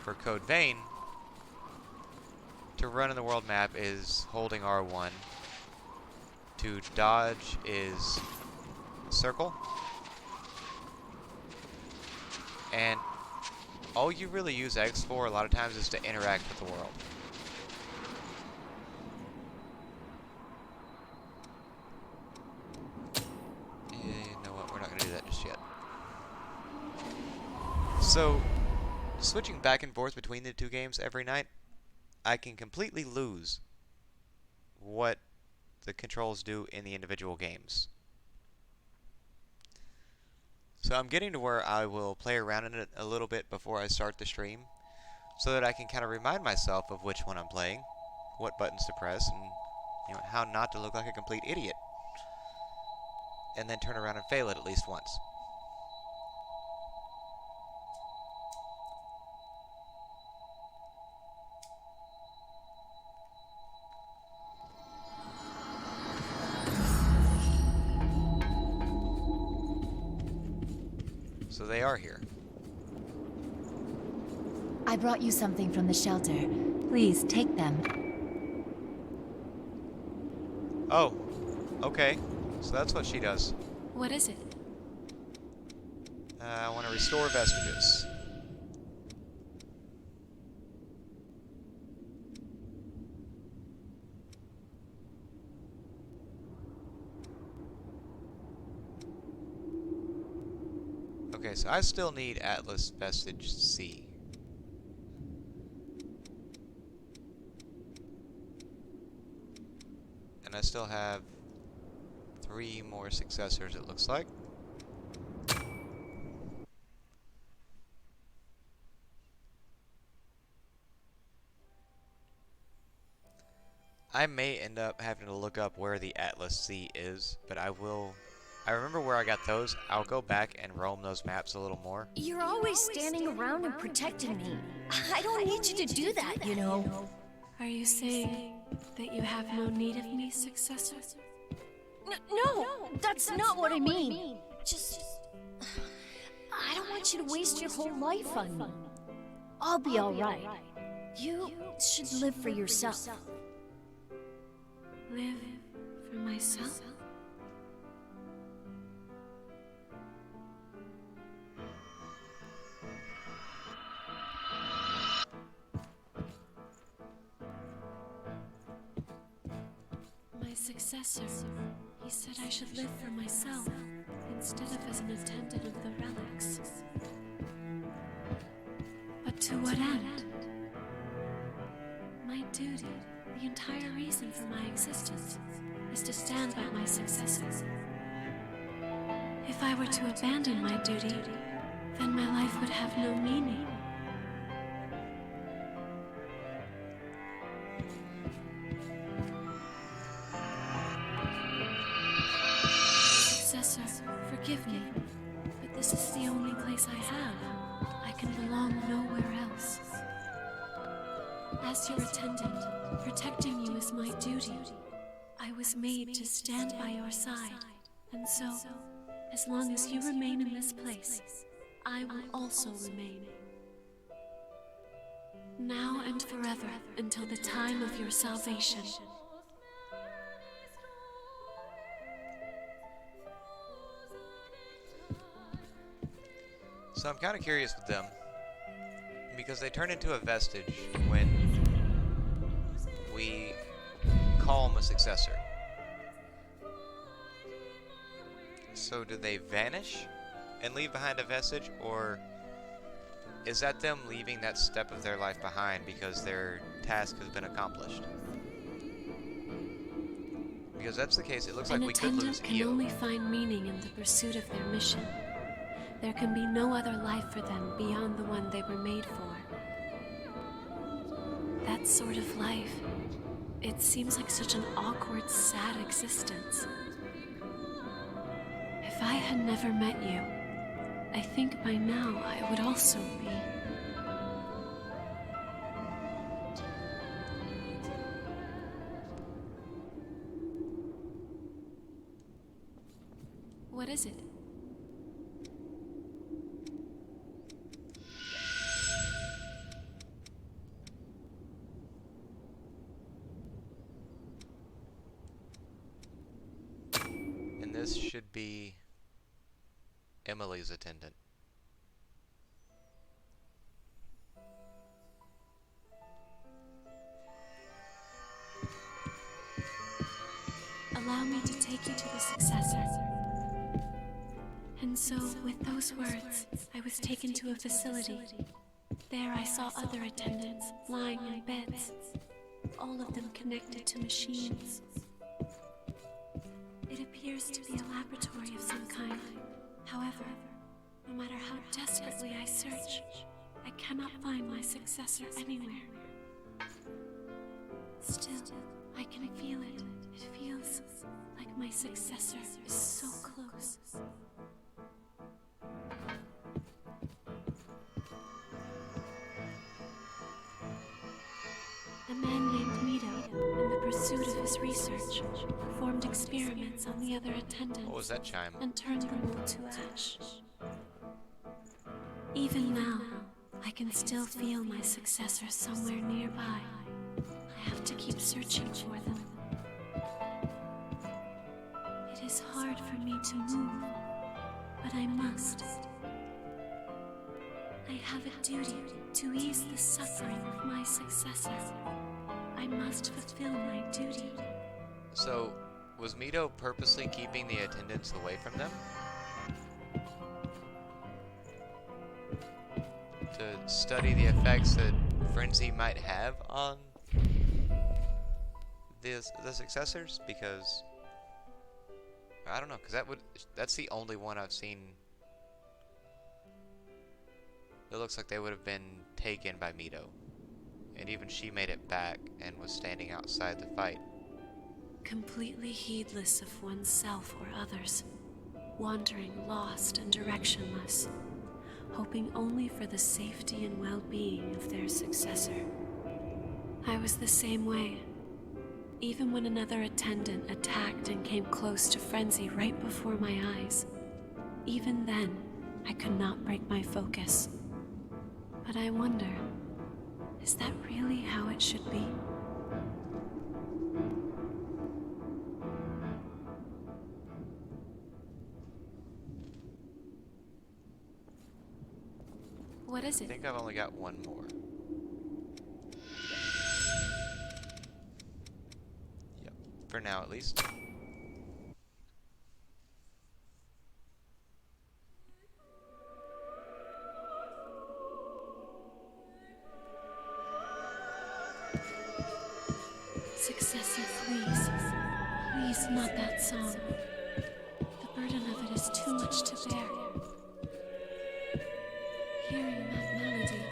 For Code Vein, to run on the world map is holding R1. To dodge is circle. And all you really use X for a lot of times is to interact with the world. You know what, we're not going to do that just yet. So, switching back and forth between the two games every night, I can completely lose what the controls do in the individual games. So I'm getting to where I will play around in it a little bit before I start the stream, so that I can kind of remind myself of which one I'm playing, what buttons to press, and how not to look like a complete idiot. And then turn around and fail it at least once. So they are here. I brought you something from the shelter. Please take them. Oh, okay. So that's what she does. What is it? I want to restore vestiges. Okay, so I still need Atlas Vestige C. And I still have 3 more successors, it looks like. I may end up having to look up where the Atlas C is, but I will. I remember where I got those. I'll go back and roam those maps a little more. You're always standing around and protecting me. I don't need you to do that, you know. Are you saying that you have no need of me, successor? No, that's not what I mean. Just... I don't want you to waste your whole life on me. I'll be alright. You should live for yourself. Live for myself? My successor, he said I should live for myself instead of as an attendant of the relics. But to what end? My duty, the entire reason for my existence, is to stand by my successor. If I were to abandon my duty, then my life would have no meaning. Successor, forgive me, but this is the only place I have. I can belong nowhere else. As your attendant, protecting you is my duty. I was made to stand by your side, and so, as long as you remain in this place, I will also remain. Now and forever, until the time of your salvation. So I'm kind of curious with them, because they turn into a vestige when we call them a successor. So do they vanish and leave behind a vestige, or is that them leaving that step of their life behind because their task has been accomplished? Because if that's the case, it looks like we could lose An attendant can only find meaning in the pursuit of their mission. There can be no other life for them beyond the one they were made for. That sort of life, it seems like such an awkward, sad existence. If I had never met you, I think by now I would also be. What is it? And this should be Emily's attendant. Allow me to take you to the successor. And so, with those words, I was taken to a facility. There I saw other attendants, lying in beds, all of them connected to machines. It appears to be a laboratory of some kind. However, no matter how desperately I search, I cannot find my successor anywhere. Still, I can feel it. It feels like my successor is so close. A man named Mito, in the pursuit of his research, performed experiments on the other attendants. What was that chime? And turned them all to ash. Even now, I can still feel my successor somewhere nearby. I have to keep searching for them. It is hard hard for me to move, but I must. I have a duty to ease the suffering of my successor. I must fulfill my duty. So, was Mito purposely keeping the attendants away from them? To study the effects that frenzy might have on the successors? Because I don't know, because that's the only one I've seen. It looks like they would have been taken by Mito. And even she made it back and was standing outside the fight. Completely heedless of oneself or others, wandering lost and directionless, hoping only for the safety and well-being of their successor. I was the same way. Even when another attendant attacked and came close to frenzy right before my eyes, even then, I could not break my focus. But I wonder, is that really how it should be? What is I it? think I've only got one more. Yep, for now at least. Successor, please. Please, not that song. The burden of it is too much to bear. Hearing that melody,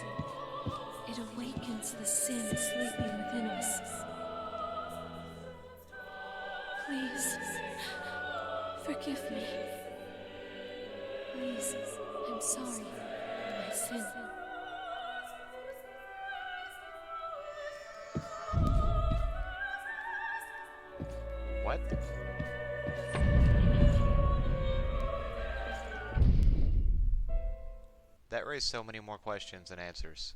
it awakens the sin sleeping within us. Please, forgive me. Please, I'm sorry for my sin. What? That raised so many more questions than answers.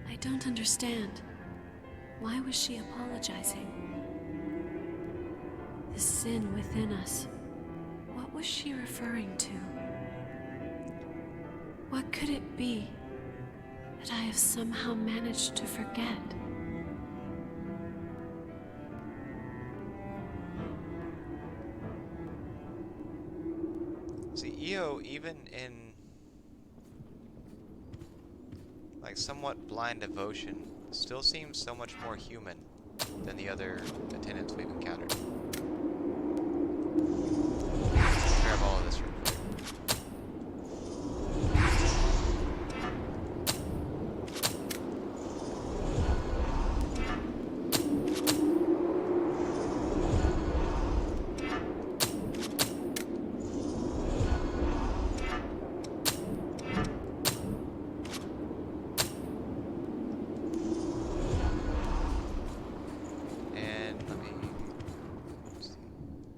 I don't understand. Why was she apologizing? The sin within us. What was she referring to? What could it be that I have somehow managed to forget? See, Io, even in like somewhat blind devotion, still seems so much more human than the other attendants we've encountered. Let's grab all of this real quick.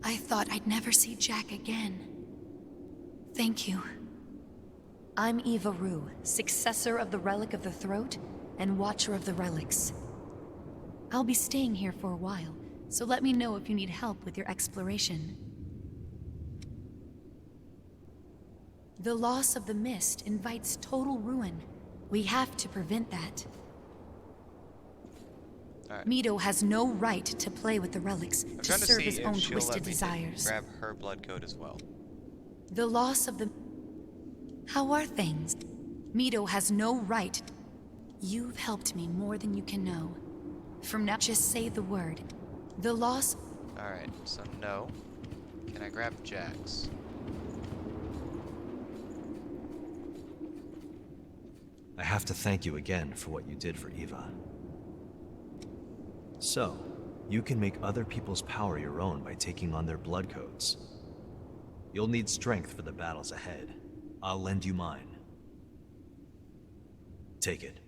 I thought I'd never see Jack again. Thank you. I'm Eva Rue, successor of the Relic of the Throat and Watcher of the Relics. I'll be staying here for a while, so let me know if you need help with your exploration. The loss of the mist invites total ruin. We have to prevent that. Alright. Mito has no right to play with the relics, I'm to trying to serve see his if own she'll twisted let me desires. grab her blood code as well. The loss of the... How are things? Mito has no right. You've helped me more than you can know. From now, just say the word. The loss... Alright, so no. Can I grab Jax? I have to thank you again for what you did for Eva. So, you can make other people's power your own by taking on their blood codes. You'll need strength for the battles ahead. I'll lend you mine. Take it.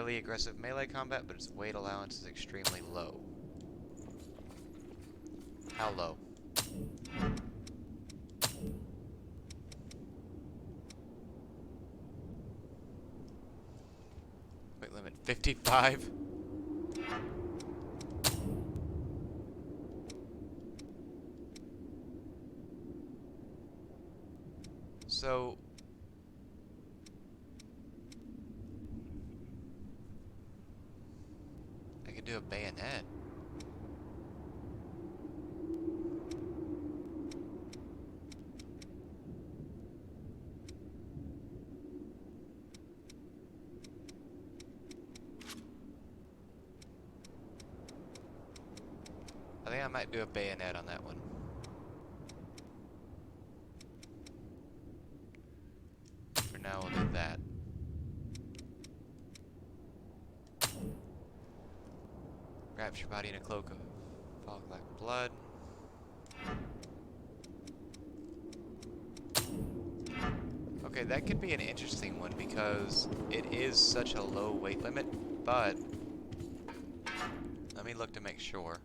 highly aggressive melee combat, but its weight allowance is extremely low. How low? Weight limit 55. So I could do a bayonet. I think I might do a bayonet on that one. For now, we'll do that. Wraps your body in a cloak of fog-like blood. Okay, that could be an interesting one because it is such a low weight limit, but let me look to make sure.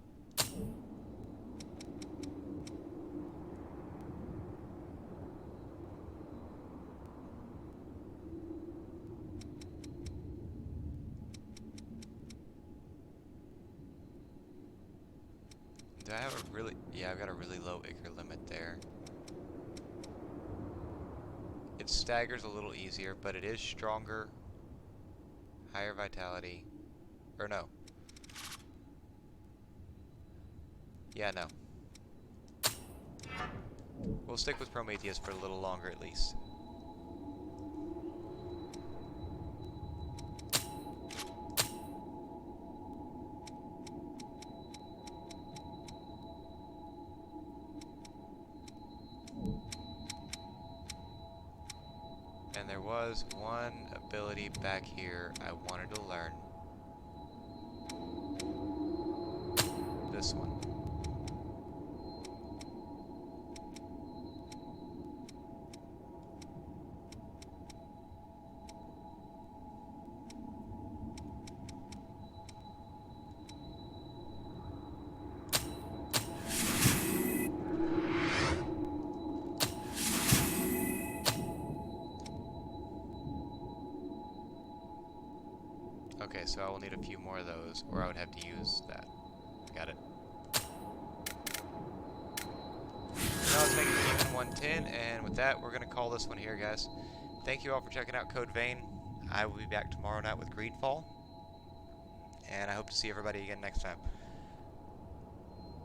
Do I have a really... Yeah, I've got a really low Ichor limit there. It staggers a little easier, but it is stronger. Higher vitality. Or no. Yeah, no. We'll stick with Prometheus for a little longer at least. And there was one ability back here I wanted to learn. This one. Okay, so I will need a few more of those, or I would have to use that. Got it. Now let's make it even 110, and with that, we're going to call this one here, guys. Thank you all for checking out Code Vein. I will be back tomorrow night with Greedfall, and I hope to see everybody again next time.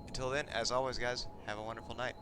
Until then, as always, guys, have a wonderful night.